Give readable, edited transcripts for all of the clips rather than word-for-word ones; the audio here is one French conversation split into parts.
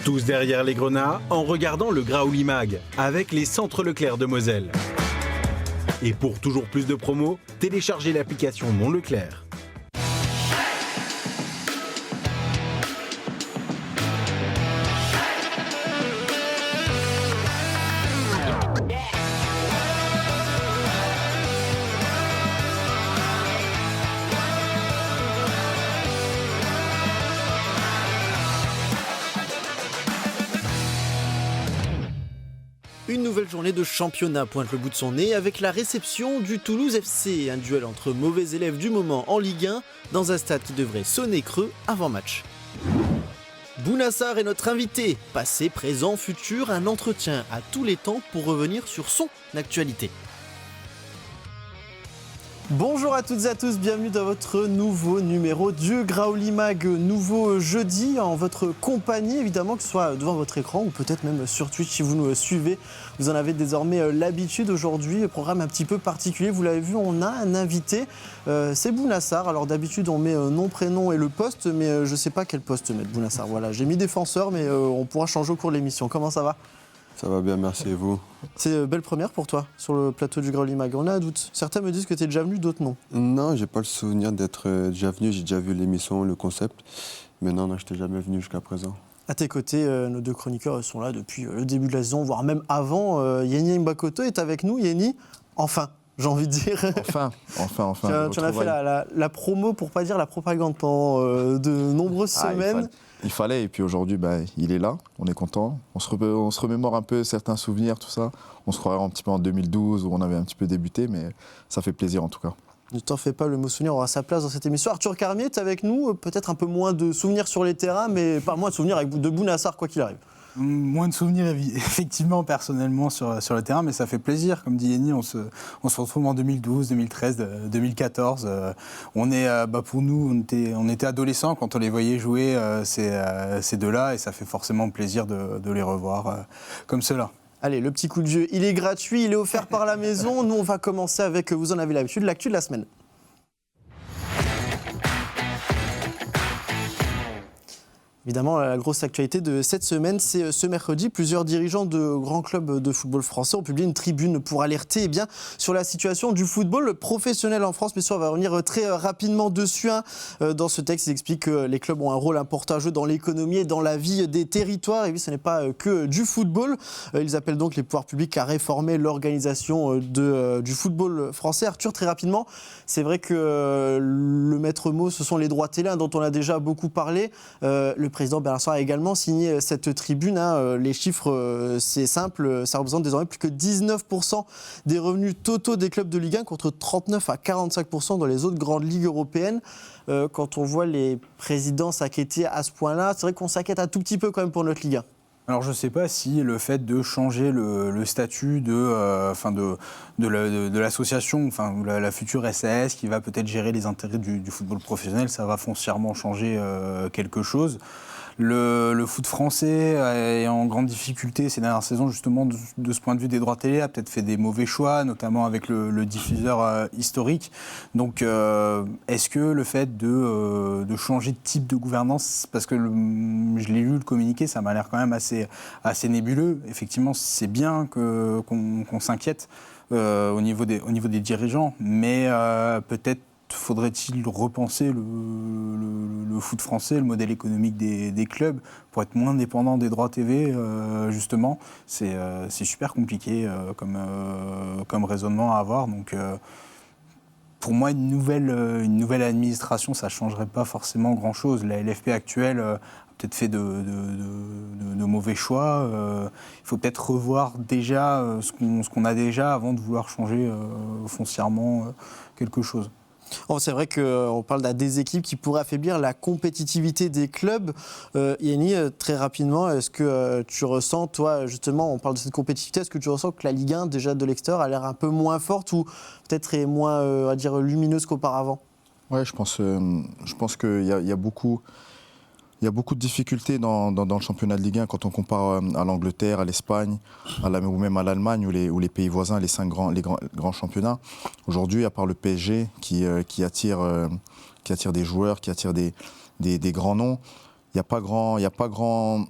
Tous derrière les grenats, en regardant le Graouli Mag, avec les centres Leclerc de Moselle. Et pour toujours plus de promos, téléchargez l'application Mon Leclerc. Une nouvelle journée de championnat pointe le bout de son nez avec la réception du Toulouse FC, un duel entre mauvais élèves du moment en Ligue 1 dans un stade qui devrait sonner creux avant match. Bounassar est notre invité, passé, présent, futur, un entretien à tous les temps pour revenir sur son actualité. Bonjour à toutes et à tous, bienvenue dans votre nouveau numéro du Graouli Mag, nouveau jeudi en votre compagnie évidemment, que ce soit devant votre écran ou peut-être même sur Twitch si vous nous suivez. Vous en avez désormais l'habitude. Aujourd'hui, programme un petit peu particulier, vous l'avez vu, on a un invité, c'est Bounassar. Alors d'habitude on met nom, prénom et le poste, mais je ne sais pas quel poste mettre Bounassar. Voilà, j'ai mis défenseur mais on pourra changer au cours de l'émission. Comment ça va ? Ça va bien, merci, et vous ? C'est belle première pour toi sur le plateau du Graouli Mag. On a un doute. Certains me disent que tu es déjà venu, d'autres non. Non, j'ai pas le souvenir d'être déjà venu. J'ai déjà vu l'émission, le concept. Mais non, je n'étais jamais venu jusqu'à présent. À tes côtés, nos deux chroniqueurs sont là depuis le début de la saison, voire même avant. Yenny Mbakoto est avec nous. Yenny, enfin, j'ai envie de dire. Enfin. Tu en as fait la promo, pour pas dire la propagande, pendant de nombreuses semaines. Il fallait, et puis aujourd'hui, il est là, on est content. On se remémore un peu certains souvenirs, tout ça. On se croirait un petit peu en 2012 où on avait un petit peu débuté, mais ça fait plaisir en tout cas. Ne t'en fais pas, le mot souvenir aura sa place dans cette émission. Arthur Carmier est avec nous, peut-être un peu moins de souvenirs sur les terrains, mais pas moins de souvenirs de Bounassar, quoi qu'il arrive. Moins de souvenirs, effectivement, personnellement, sur le terrain, mais ça fait plaisir. Comme dit Yenny, on se retrouve en 2012, 2013, 2014. Pour nous, on était adolescents quand on les voyait jouer, ces deux-là, et ça fait forcément plaisir de les revoir comme cela. Allez, le petit coup de vieux, il est gratuit, il est offert par la maison. Nous, on va commencer avec, vous en avez l'habitude, l'actu de la semaine. Évidemment, la grosse actualité de cette semaine, c'est ce mercredi. Plusieurs dirigeants de grands clubs de football français ont publié une tribune pour alerter sur la situation du football professionnel en France. Mais ça, on va revenir très rapidement dessus. Dans ce texte, ils expliquent que les clubs ont un rôle important à jouer dans l'économie et dans la vie des territoires. Et oui, ce n'est pas que du football. Ils appellent donc les pouvoirs publics à réformer l'organisation du football français. Arthur, très rapidement, c'est vrai que le maître mot, ce sont les droits télé, dont on a déjà beaucoup parlé. Le président Bernard Sabat a également signé cette tribune. Les chiffres, c'est simple, ça représente désormais plus que 19% des revenus totaux des clubs de Ligue 1 contre 39 à 45% dans les autres grandes ligues européennes. Quand on voit les présidents s'inquiéter à ce point-là, c'est vrai qu'on s'inquiète un tout petit peu quand même pour notre Ligue 1. Alors je ne sais pas si le fait de changer le statut de l'association, la future SAS qui va peut-être gérer les intérêts du football professionnel, ça va foncièrement changer quelque chose. Le foot français est en grande difficulté ces dernières saisons, justement, de ce point de vue des droits télé, a peut-être fait des mauvais choix, notamment avec le diffuseur historique. Donc, est-ce que le fait de changer de type de gouvernance, parce que je l'ai lu, le communiqué, ça m'a l'air quand même assez nébuleux. Effectivement, c'est bien qu'on s'inquiète au niveau des dirigeants, mais peut-être faudrait-il repenser le foot français, le modèle économique des clubs pour être moins dépendant des droits TV, justement. C'est super compliqué comme raisonnement à avoir. Donc, pour moi, une nouvelle administration, ça ne changerait pas forcément grand-chose. La LFP actuelle a peut-être fait de mauvais choix. Il faut peut-être revoir déjà ce qu'on a déjà avant de vouloir changer foncièrement quelque chose. C'est vrai qu'on parle des équipes qui pourraient affaiblir la compétitivité des clubs. Yenny, très rapidement, est-ce que tu ressens, toi, justement, on parle de cette compétitivité, est-ce que tu ressens que la Ligue 1, déjà de l'extérieur, a l'air un peu moins forte ou peut-être est moins, on va dire, lumineuse qu'auparavant ? Ouais, je pense qu'il y a beaucoup de difficultés dans le championnat de Ligue 1 quand on compare à l'Angleterre, à l'Espagne, ou même à l'Allemagne ou les pays voisins, les grands championnats. Aujourd'hui, à part le PSG qui attire des joueurs, qui attire des grands noms, il n'y a pas grand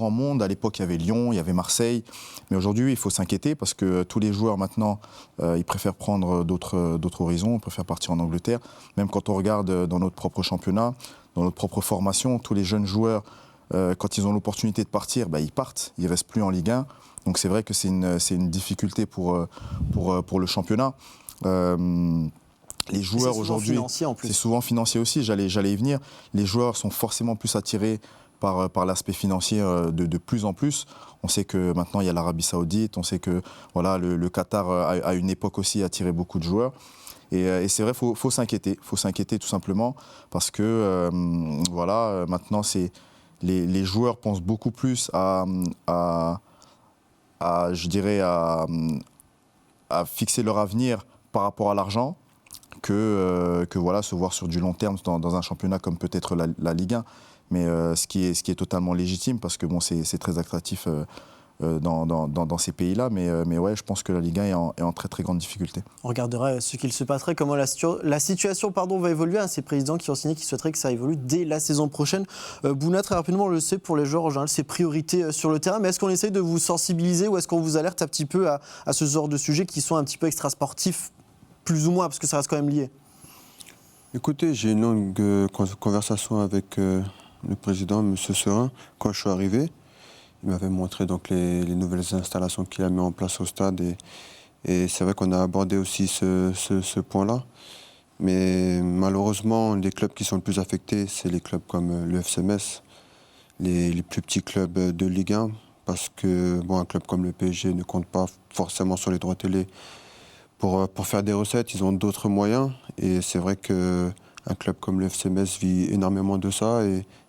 monde. À l'époque, il y avait Lyon, il y avait Marseille. Mais aujourd'hui, il faut s'inquiéter parce que tous les joueurs maintenant, ils préfèrent prendre d'autres horizons, ils préfèrent partir en Angleterre. Même quand on regarde dans notre propre championnat, dans notre propre formation, tous les jeunes joueurs, quand ils ont l'opportunité de partir, ils partent. Ils ne restent plus en Ligue 1. Donc c'est vrai que c'est une difficulté pour le championnat. Les joueurs aujourd'hui, c'est souvent financier aussi, j'allais y venir. Les joueurs sont forcément plus attirés par l'aspect financier de plus en plus. On sait que maintenant il y a l'Arabie Saoudite, on sait que voilà, le Qatar à une époque aussi attiré beaucoup de joueurs. Et c'est vrai, il faut s'inquiéter tout simplement parce que maintenant les joueurs pensent beaucoup plus à fixer leur avenir par rapport à l'argent que se voir sur du long terme dans un championnat comme peut-être la Ligue 1. Mais ce qui est totalement légitime parce que c'est très attractif dans ces pays-là. Mais ouais, je pense que la Ligue 1 est en très très grande difficulté. On regardera ce qu'il se passerait, comment la situation va évoluer. Ces présidents qui ont signé, qui souhaiteraient que ça évolue dès la saison prochaine. Bouna, très rapidement, on le sait, pour les joueurs, en général, c'est priorité sur le terrain. Mais est-ce qu'on essaye de vous sensibiliser ou est-ce qu'on vous alerte un petit peu à ce genre de sujets qui sont un petit peu extrasportifs, plus ou moins, parce que ça reste quand même lié? Écoutez, j'ai une longue conversation avec le président, M. Serin, quand je suis arrivé. Il m'avait montré donc les nouvelles installations qu'il a mis en place au stade. Et c'est vrai qu'on a abordé aussi ce point-là. Mais malheureusement, les clubs qui sont le plus affectés, c'est les clubs comme le FC Metz, les plus petits clubs de Ligue 1. Parce que un club comme le PSG ne compte pas forcément sur les droits télé pour faire des recettes. Ils ont d'autres moyens. Et c'est vrai qu'un club comme le FC Metz vit énormément de ça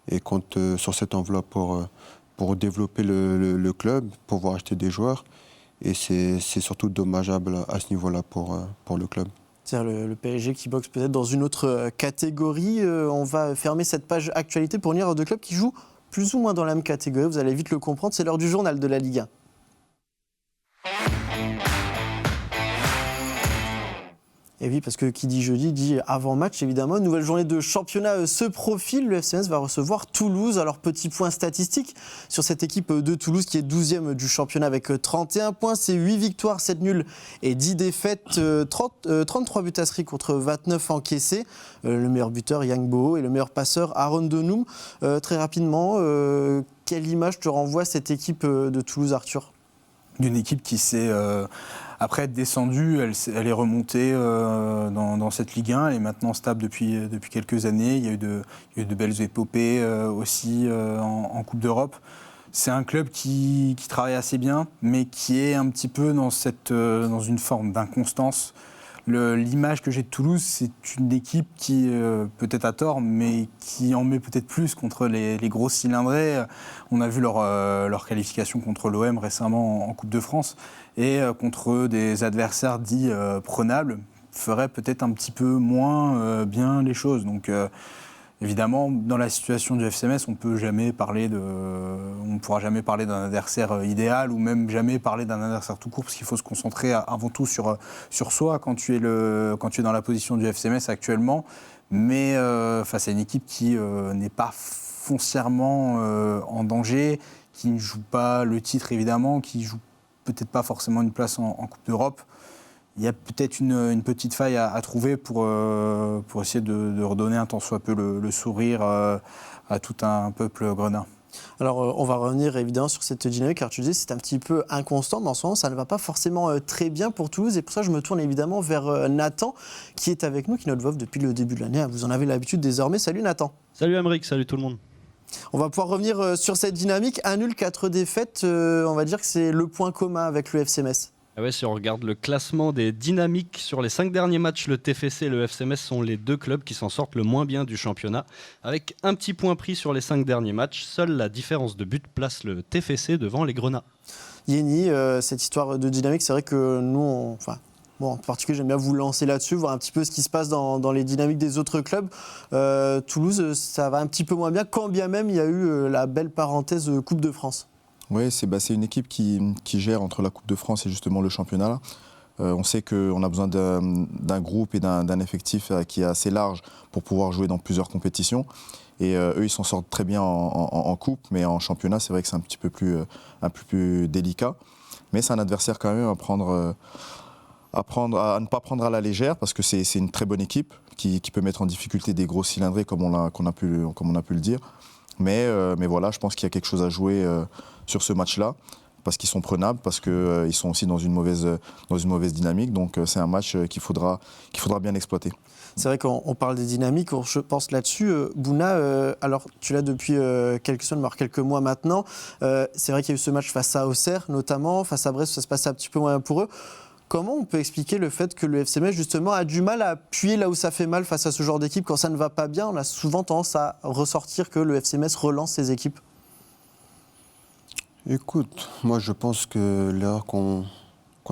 et compte sur cette enveloppe pour développer le club, pour pouvoir acheter des joueurs. Et c'est surtout dommageable à ce niveau-là pour le club. C'est-à-dire le PSG qui boxe peut-être dans une autre catégorie. On va fermer cette page actualité pour venir à deux clubs qui jouent plus ou moins dans la même catégorie. Vous allez vite le comprendre, c'est l'heure du journal de la Ligue 1. Et oui, parce que qui dit jeudi dit avant-match, évidemment. Une nouvelle journée de championnat se profile. Le FC Metz va recevoir Toulouse. Alors, petit point statistique sur cette équipe de Toulouse qui est 12e du championnat avec 31 points. C'est 8 victoires, 7 nuls et 10 défaites. 33 buts inscrits contre 29 encaissés. Le meilleur buteur, Yang Boho, et le meilleur passeur, Aaron Denoum. Très rapidement, quelle image te renvoie cette équipe de Toulouse, Arthur ? D'une équipe qui s'est, après être descendue, elle est remontée dans cette Ligue 1. Elle est maintenant stable depuis quelques années. Il y a eu de belles épopées aussi en Coupe d'Europe. C'est un club qui travaille assez bien, mais qui est un petit peu dans une forme d'inconstance. L'image que j'ai de Toulouse, c'est une équipe qui, peut-être à tort, mais qui en met peut-être plus contre les grosses cylindrées. On a vu leur qualification contre l'OM récemment en Coupe de France, et contre des adversaires dits prenables, ferait peut-être un petit peu moins bien les choses. Donc évidemment, dans la situation du FC Metz, on ne pourra jamais parler d'un adversaire idéal ou même jamais parler d'un adversaire tout court, parce qu'il faut se concentrer avant tout sur soi quand tu es dans la position du FC Metz actuellement. Mais face à une équipe qui n'est pas foncièrement en danger, qui ne joue pas le titre évidemment, qui joue peut-être pas forcément une place en Coupe d'Europe. Il y a peut-être une petite faille à trouver pour essayer de redonner un tant soit peu le sourire à tout un peuple grenat. Alors, on va revenir évidemment sur cette dynamique, car tu disais c'est un petit peu inconstant, mais en ce moment, ça ne va pas forcément très bien pour Toulouse. Et pour ça, je me tourne évidemment vers Nathan, qui est avec nous, qui est notre VOF depuis le début de l'année. Vous en avez l'habitude désormais. Salut Nathan. Salut Aymeric, salut tout le monde. On va pouvoir revenir sur cette dynamique. 1 nul, 4 défaites. On va dire que c'est le point commun avec le FC Metz. Ah ouais, si on regarde le classement des dynamiques sur les 5 derniers matchs, le TFC et le FC Metz sont les deux clubs qui s'en sortent le moins bien du championnat. Avec un petit point pris sur les 5 derniers matchs, seule la différence de but place le TFC devant les Grenats. Yeni, cette histoire de dynamique, c'est vrai que nous, en particulier, j'aime bien vous lancer là-dessus, voir un petit peu ce qui se passe dans les dynamiques des autres clubs. Toulouse, ça va un petit peu moins bien, quand bien même il y a eu la belle parenthèse Coupe de France. Oui, c'est une équipe qui gère entre la Coupe de France et justement le championnat. On sait qu'on a besoin d'un groupe et d'un effectif qui est assez large pour pouvoir jouer dans plusieurs compétitions. Et eux, ils s'en sortent très bien en coupe, mais en championnat, c'est vrai que c'est un peu plus délicat. Mais c'est un adversaire quand même à ne pas prendre à la légère, parce que c'est une très bonne équipe qui peut mettre en difficulté des gros cylindrés, comme on a pu le dire. Mais voilà, je pense qu'il y a quelque chose à jouer sur ce match-là, parce qu'ils sont prenables, parce qu'ils sont aussi dans une mauvaise dynamique. Donc c'est un match qu'il faudra bien exploiter. C'est vrai qu'on parle des dynamiques, je pense là-dessus. Bouna, alors tu l'as depuis quelques semaines, voire quelques mois maintenant. C'est vrai qu'il y a eu ce match face à Auxerre, notamment. Face à Brest, ça se passait un petit peu moins pour eux. Comment on peut expliquer le fait que le FC Metz, justement, a du mal à appuyer là où ça fait mal face à ce genre d'équipe? Quand ça ne va pas bien, on a souvent tendance à ressortir que le FC Metz relance ses équipes. Écoute, moi je pense que l'erreur qu'on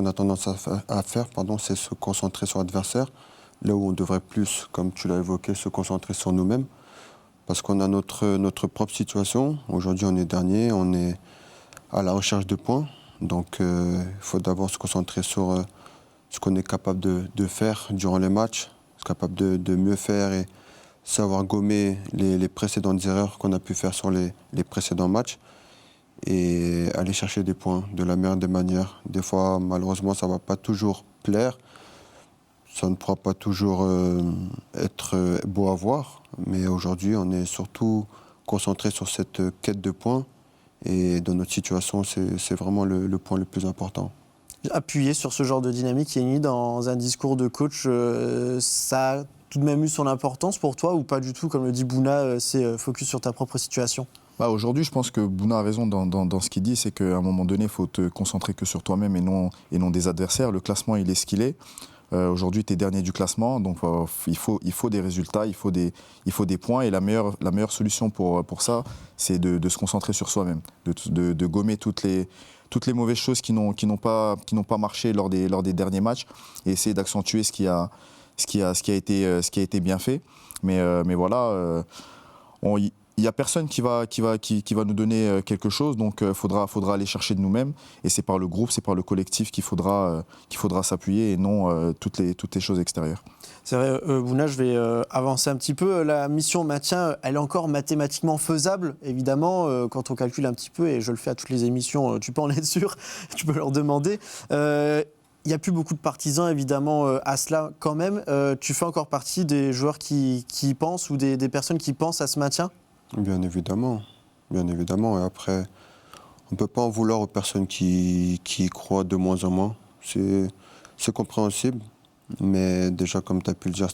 a tendance à faire, c'est se concentrer sur l'adversaire, là où on devrait plus, comme tu l'as évoqué, se concentrer sur nous-mêmes, parce qu'on a notre propre situation. Aujourd'hui on est dernier, on est à la recherche de points, donc il faut d'abord se concentrer sur ce qu'on est capable de faire durant les matchs, capable de mieux faire et savoir gommer les précédentes erreurs qu'on a pu faire sur les précédents matchs, et aller chercher des points de la meilleure des manières. Des fois, malheureusement, ça ne va pas toujours plaire, ça ne pourra pas toujours être beau à voir, mais aujourd'hui, on est surtout concentré sur cette quête de points, et dans notre situation, c'est vraiment le point le plus important. Appuyer sur ce genre de dynamique, Yenny, dans un discours de coach, ça a tout de même eu son importance pour toi, ou pas du tout? Comme le dit Bouna, c'est focus sur ta propre situation. Aujourd'hui, je pense que Bouna a raison dans ce qu'il dit, c'est qu'à un moment donné, il faut te concentrer que sur toi-même et non des adversaires. Le classement, il est ce qu'il est. Aujourd'hui, tu es dernier du classement, donc il faut des résultats, il faut des points, et la meilleure solution pour ça, c'est de se concentrer sur soi-même, de gommer toutes les mauvaises choses qui n'ont pas marché lors des derniers matchs, et essayer d'accentuer ce qui a été bien fait. Mais voilà, il n'y a personne qui va nous donner quelque chose, donc il faudra aller chercher de nous-mêmes, et c'est par le groupe, c'est par le collectif qu'il faudra s'appuyer, et non toutes les choses extérieures. C'est vrai, Bouna, je vais avancer un petit peu. La mission maintien, elle est encore mathématiquement faisable, évidemment, quand on calcule un petit peu, et je le fais à toutes les émissions, tu peux en être sûr, tu peux leur demander. Il n'y a plus beaucoup de partisans, évidemment, à cela quand même. Tu fais encore partie des joueurs qui pensent, ou des personnes qui pensent à ce maintien ? Bien évidemment. Et après, on ne peut pas en vouloir aux personnes qui y croient de moins en moins. C'est compréhensible, mais déjà, comme tu as pu le dire,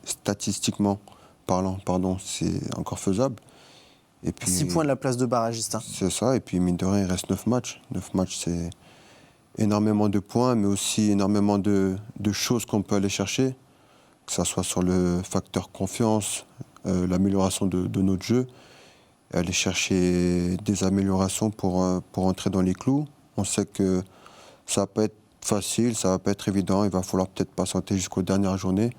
statistiquement parlant, c'est encore faisable. Et puis, 6 points de la place de barragiste. C'est ça, et puis mine de rien, il reste 9 matchs. 9 matchs, c'est énormément de points, mais aussi énormément de choses qu'on peut aller chercher, que ce soit sur le facteur confiance, l'amélioration de notre jeu, aller chercher des améliorations pour entrer dans les clous. On sait que ça va pas être facile, ça va pas être évident, il va falloir peut-être patienter jusqu'aux dernières journées.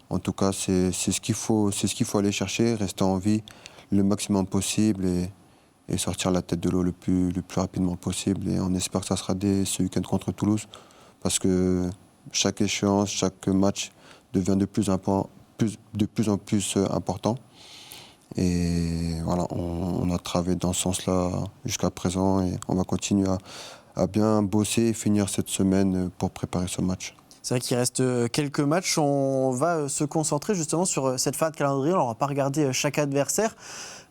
En tout cas, c'est ce qu'il faut aller chercher, rester en vie le maximum possible et sortir la tête de l'eau le plus rapidement possible. Et on espère que ça sera dès ce week-end contre Toulouse, parce que chaque échéance, chaque match devient de plus en plus important. Et voilà, on a travaillé dans ce sens-là jusqu'à présent, et on va continuer à bien bosser et finir cette semaine pour préparer ce match. C'est vrai qu'il reste quelques matchs. On va se concentrer justement sur cette fin de calendrier. On ne va pas regarder chaque adversaire.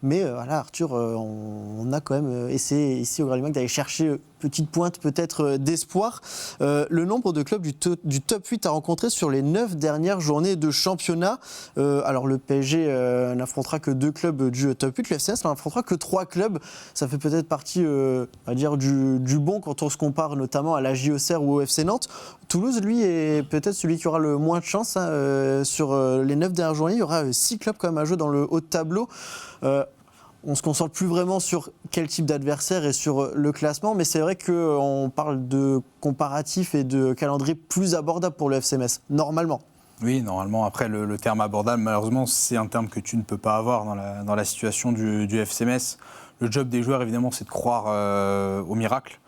Mais voilà, Arthur, on a quand même essayé ici au Graal Limac d'aller chercher une petite pointe peut-être d'espoir. Le nombre de clubs du top 8 à rencontrer sur les 9 dernières journées de championnat. Alors le PSG n'affrontera que 2 clubs du top 8. Le FCS n'affrontera que 3 clubs. Ça fait peut-être partie on va dire du bon quand on se compare notamment à la JO Auxerre ou au FC Nantes. Toulouse, lui, est peut-être celui qui aura le moins de chance. Sur les 9 dernières journées, il y aura 6 clubs quand même à jouer dans le haut de tableau. On ne se concentre plus vraiment sur quel type d'adversaire et sur le classement, mais c'est vrai qu'on parle de comparatif et de calendrier plus abordable pour le FC Metz, normalement. Oui, normalement. Après, le terme abordable, malheureusement, c'est un terme que tu ne peux pas avoir dans la situation du FC Metz. Le job des joueurs, évidemment, c'est de croire au miracle.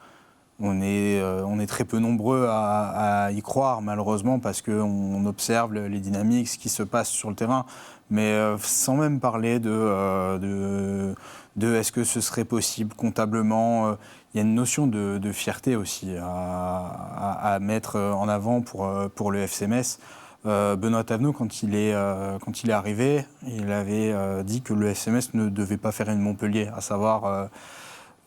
On est très peu nombreux à y croire, malheureusement, parce qu'on observe les dynamiques, ce qui se passe sur le terrain. Mais sans même parler de est-ce que ce serait possible comptablement. Il y a une notion de fierté aussi à mettre en avant pour le FC Metz. Benoît Thavenot, quand il est arrivé, il avait dit que le FC Metz ne devait pas faire une Montpellier, à savoir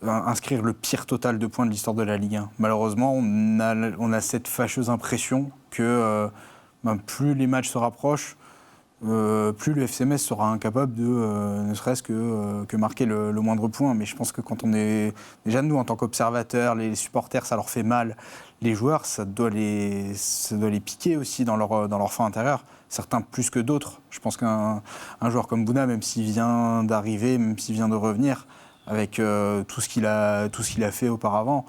inscrire le pire total de points de l'histoire de la Ligue 1. Malheureusement, on a cette fâcheuse impression que plus les matchs se rapprochent, plus le FC Metz sera incapable de ne serait-ce que marquer le moindre point. Mais je pense que quand on est... Déjà, nous, en tant qu'observateurs, les supporters, ça leur fait mal. Les joueurs, ça doit les piquer aussi dans leur fin intérieure. Certains plus que d'autres. Je pense qu'un joueur comme Bouna, même s'il vient d'arriver, même s'il vient de revenir, avec tout ce qu'il a fait auparavant,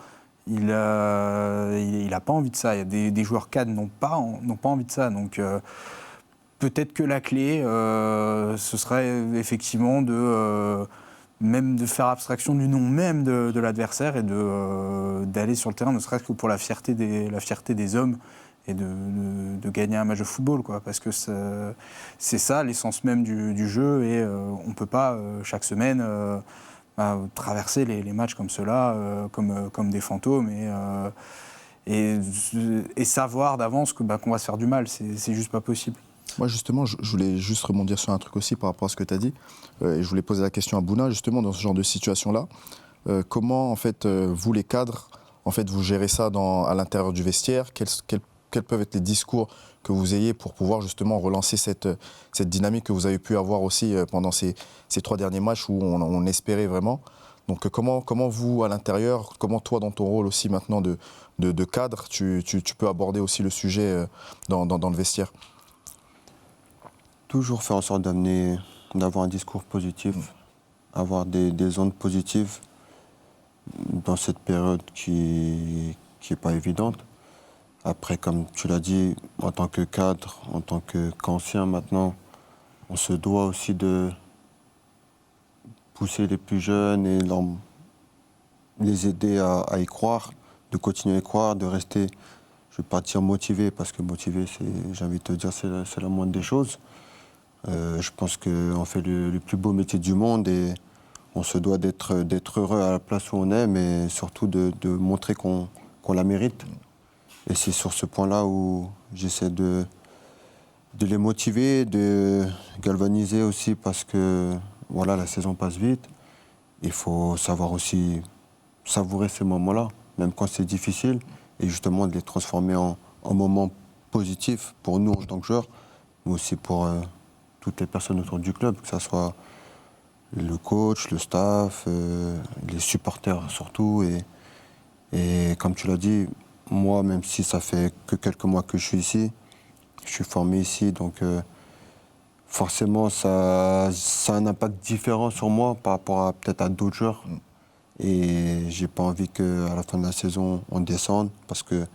il a pas envie de ça. Il y a des joueurs cadres n'ont pas envie de ça. Donc peut-être que la clé, ce serait effectivement même de faire abstraction du nom même de l'adversaire et d'aller sur le terrain, ne serait-ce que pour la fierté des hommes et de gagner un match de football, quoi. Parce que c'est ça l'essence même du jeu et on ne peut pas chaque semaine traverser les matchs comme ceux-là, comme des fantômes et savoir d'avance qu'on va se faire du mal. C'est juste pas possible. Moi, justement, je voulais juste rebondir sur un truc aussi par rapport à ce que tu as dit. Et je voulais poser la question à Bouna, justement, dans ce genre de situation-là. Comment, en fait, vous, les cadres, en fait, vous gérez ça à l'intérieur du vestiaire? Quels peuvent être les discours que vous ayez pour pouvoir, justement, relancer cette dynamique que vous avez pu avoir aussi pendant ces 3 derniers matchs où on espérait vraiment? Donc, comment vous, à l'intérieur, comment toi, dans ton rôle aussi maintenant de cadre, tu peux aborder aussi le sujet dans le vestiaire? Toujours faire en sorte d'avoir un discours positif, avoir des ondes positives dans cette période qui est pas évidente. Après, comme tu l'as dit, en tant que cadre, en tant qu'ancien maintenant, on se doit aussi de pousser les plus jeunes et les aider à y croire, de continuer à y croire, de rester, je ne vais pas dire motivé, parce que motivé, j'ai envie de te dire, c'est la moindre des choses. Je pense qu'on fait le plus beau métier du monde et on se doit d'être heureux à la place où on est, mais surtout de montrer qu'on la mérite. Et c'est sur ce point-là où j'essaie de les motiver, de galvaniser aussi, parce que voilà, la saison passe vite. Il faut savoir aussi savourer ces moments-là, même quand c'est difficile, et justement de les transformer en moments positifs pour nous en tant que joueurs, mais aussi pour toutes les personnes autour du club, que ce soit le coach, le staff, les supporters surtout. Et comme tu l'as dit, moi, même si ça fait que quelques mois que je suis ici, je suis formé ici, donc forcément ça a un impact différent sur moi par rapport peut-être à d'autres joueurs. Et j'ai pas envie qu'à la fin de la saison, on descende, parce que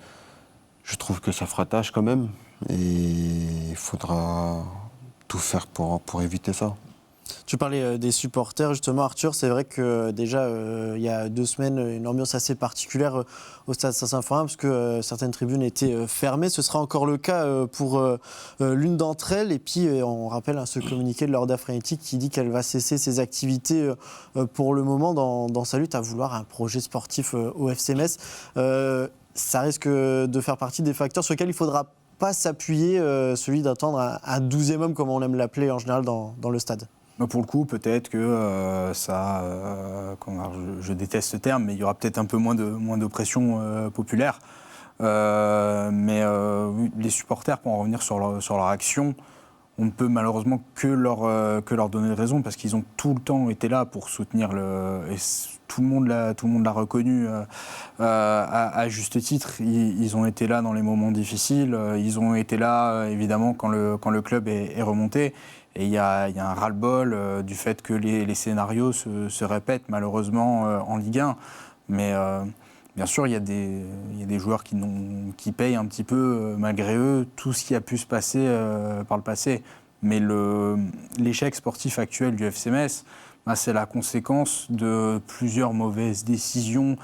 je trouve que ça fera tâche quand même. Et il faudra tout faire pour éviter ça. Tu parlais des supporters, justement, Arthur. C'est vrai que déjà, il y a 2 semaines, une ambiance assez particulière au stade Saint-Symphorien, parce que certaines tribunes étaient fermées. Ce sera encore le cas pour l'une d'entre elles. Et puis, on rappelle ce communiqué de l'Orda Frénétique qui dit qu'elle va cesser ses activités pour le moment dans sa lutte à vouloir un projet sportif au FC Metz. Ça risque de faire partie des facteurs sur lesquels il faudra pas s'appuyer, celui d'attendre un 12e homme, comme on aime l'appeler en général dans le stade. Pour le coup, peut-être que je déteste ce terme, mais il y aura peut-être un peu moins d'oppression populaire. Mais les supporters, pour en revenir sur leur action, on ne peut malheureusement que leur donner raison, parce qu'ils ont tout le temps été là pour soutenir et tout le monde l'a reconnu à juste titre. Ils ont été là dans les moments difficiles, ils ont été là évidemment quand le club est remonté. Et il y a un ras-le-bol du fait que les scénarios se répètent malheureusement en Ligue 1. Mais bien sûr, il y a des joueurs qui payent un petit peu, malgré eux, tout ce qui a pu se passer par le passé. Mais l'échec sportif actuel du FC Metz, c'est la conséquence de plusieurs mauvaises décisions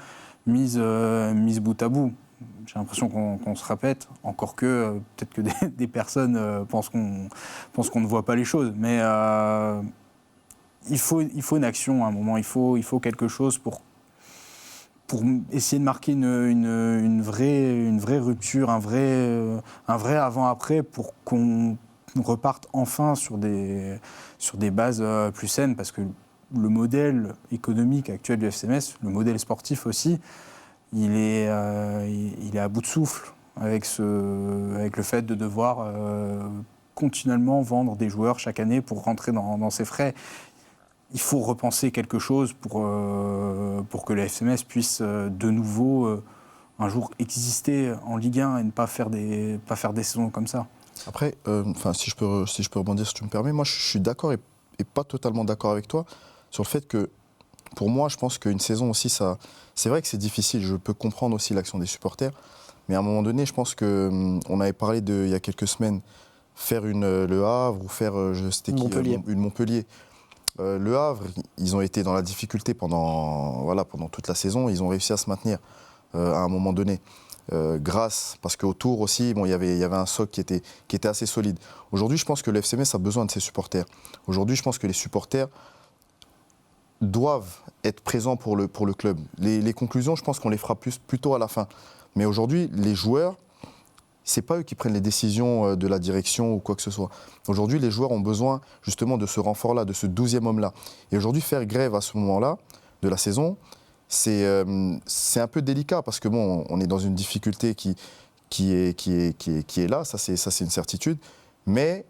mise bout à bout. J'ai l'impression qu'on se répète, encore que peut-être que des personnes pensent qu'on ne voit pas les choses. Mais il faut une action à un moment, il faut quelque chose pour essayer de marquer une vraie rupture, un vrai avant-après pour qu'on reparte enfin sur des bases plus saines, parce que le modèle économique actuel du FCMS, le modèle sportif aussi, il est à bout de souffle avec le fait de devoir continuellement vendre des joueurs chaque année pour rentrer dans ses frais. Il faut repenser quelque chose pour que le FCMS puisse de nouveau un jour exister en Ligue 1 et ne pas faire des saisons comme ça. Après, si je peux rebondir, si tu me permets, moi je suis d'accord et pas totalement d'accord avec toi sur le fait que, pour moi, je pense qu'une saison aussi, c'est vrai que c'est difficile, je peux comprendre aussi l'action des supporters, mais à un moment donné, je pense qu'on avait parlé il y a quelques semaines, faire Le Havre ou faire une Montpellier. Le Havre, ils ont été dans la difficulté pendant toute la saison, ils ont réussi à se maintenir à un moment donné. Parce qu'autour aussi, il y avait un socle qui était assez solide. Aujourd'hui, je pense que le FCMS a besoin de ses supporters. Aujourd'hui, je pense que les supporters doivent être présents pour le club. Les conclusions, je pense qu'on les fera plutôt à la fin. Mais aujourd'hui, les joueurs, c'est pas eux qui prennent les décisions de la direction ou quoi que ce soit. Aujourd'hui, les joueurs ont besoin justement de ce renfort-là, de ce 12e homme-là. Et aujourd'hui, faire grève à ce moment-là de la saison, c'est un peu délicat parce que bon, on est dans une difficulté qui est là, ça c'est une certitude. Mais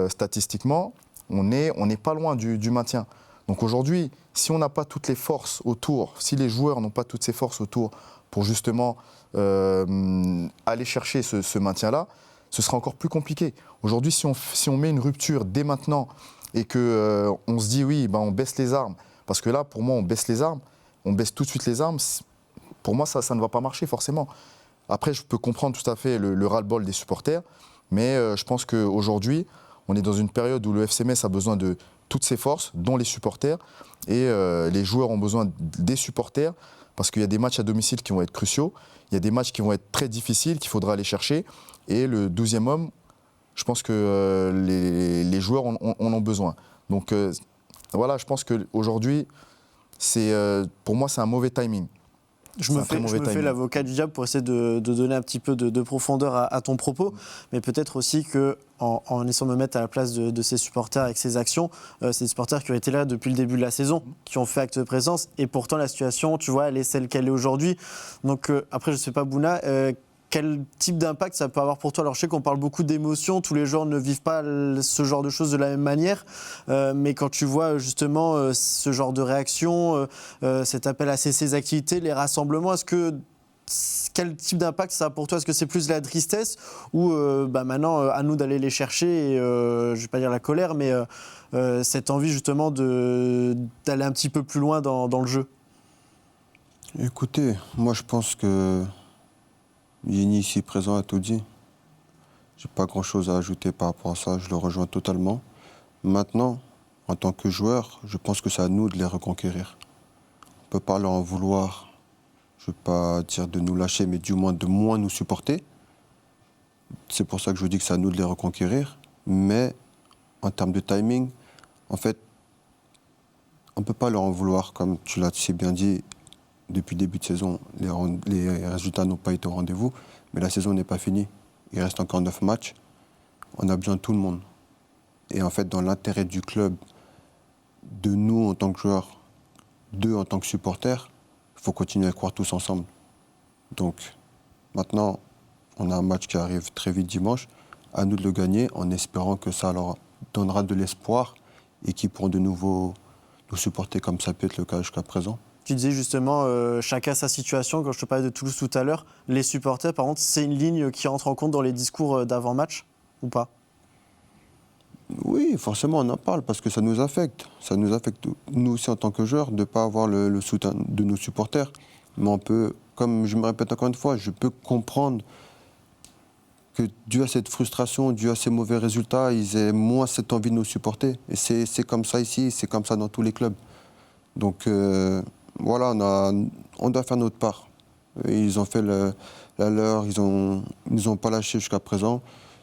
statistiquement, on n'est pas loin du maintien. Donc aujourd'hui, si on n'a pas toutes les forces autour, si les joueurs n'ont pas toutes ces forces autour pour justement aller chercher ce maintien-là, ce sera encore plus compliqué. Aujourd'hui, si on met une rupture dès maintenant et qu'on se dit oui, on baisse les armes, parce que là, pour moi, on baisse les armes, on baisse tout de suite les armes, pour moi, ça ne va pas marcher forcément. Après, je peux comprendre tout à fait le ras-le-bol des supporters, mais je pense qu'aujourd'hui, on est dans une période où le FCMS a besoin de toutes ses forces, dont les supporters, et les joueurs ont besoin des supporters, parce qu'il y a des matchs à domicile qui vont être cruciaux, il y a des matchs qui vont être très difficiles, qu'il faudra aller chercher, et le 12e homme, je pense que les joueurs en ont besoin. Donc voilà, je pense qu'aujourd'hui, pour moi, c'est un mauvais timing. Je me fais l'avocat du diable pour essayer de donner un petit peu de profondeur à ton propos, mais peut-être aussi qu'en essayant de me mettre à la place de ces supporters avec ces actions, ces supporters qui ont été là depuis le début de la saison, qui ont fait acte de présence, et pourtant la situation, tu vois, elle est celle qu'elle est aujourd'hui. Donc après, je ne sais pas, Bouna, quel type d'impact ça peut avoir pour toi? Alors je sais qu'on parle beaucoup d'émotions, tous les joueurs ne vivent pas ce genre de choses de la même manière, mais quand tu vois justement ce genre de réaction, cet appel à cesser les activités, les rassemblements, quel type d'impact ça a pour toi? Est-ce que c'est plus de la tristesse ou maintenant à nous d'aller les chercher et, je ne vais pas dire la colère, mais cette envie justement d'aller un petit peu plus loin dans le jeu? Écoutez, moi je pense que Yini ici présent a tout dit. J'ai pas grand-chose à ajouter par rapport à ça, je le rejoins totalement. Maintenant, en tant que joueur, je pense que c'est à nous de les reconquérir. On ne peut pas leur en vouloir, je ne veux pas dire de nous lâcher, mais du moins de moins nous supporter. C'est pour ça que je vous dis que c'est à nous de les reconquérir. Mais en termes de timing, en fait, on ne peut pas leur en vouloir, comme tu l'as si bien dit. Depuis le début de saison, les résultats n'ont pas été au rendez-vous, mais la saison n'est pas finie. Il reste encore 9 matchs. On a besoin de tout le monde. Et en fait, dans l'intérêt du club, de nous en tant que joueurs, d'eux en tant que supporters, il faut continuer à croire tous ensemble. Donc, maintenant, on a un match qui arrive très vite dimanche. À nous de le gagner en espérant que ça leur donnera de l'espoir et qu'ils pourront de nouveau nous supporter comme ça peut être le cas jusqu'à présent. Tu disais justement, chacun sa situation. Quand je te parlais de Toulouse tout à l'heure, les supporters, par contre, c'est une ligne qui entre en compte dans les discours d'avant-match ou pas? Oui, forcément, on en parle parce que ça nous affecte. Ça nous affecte, nous aussi, en tant que joueurs, de ne pas avoir le soutien de nos supporters. Mais on peut, comme je me répète encore une fois, je peux comprendre que dû à cette frustration, dû à ces mauvais résultats, ils aient moins cette envie de nous supporter. Et c'est comme ça ici, c'est comme ça dans tous les clubs. Donc... voilà, on doit faire notre part. Ils ont fait la leur, ils nous ont pas lâchés jusqu'à présent.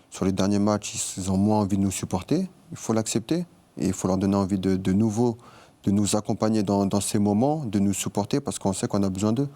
Sur les derniers matchs, ils ont moins envie de nous supporter. Il faut l'accepter et il faut leur donner envie de nouveau de nous accompagner dans ces moments, de nous supporter parce qu'on sait qu'on a besoin d'eux.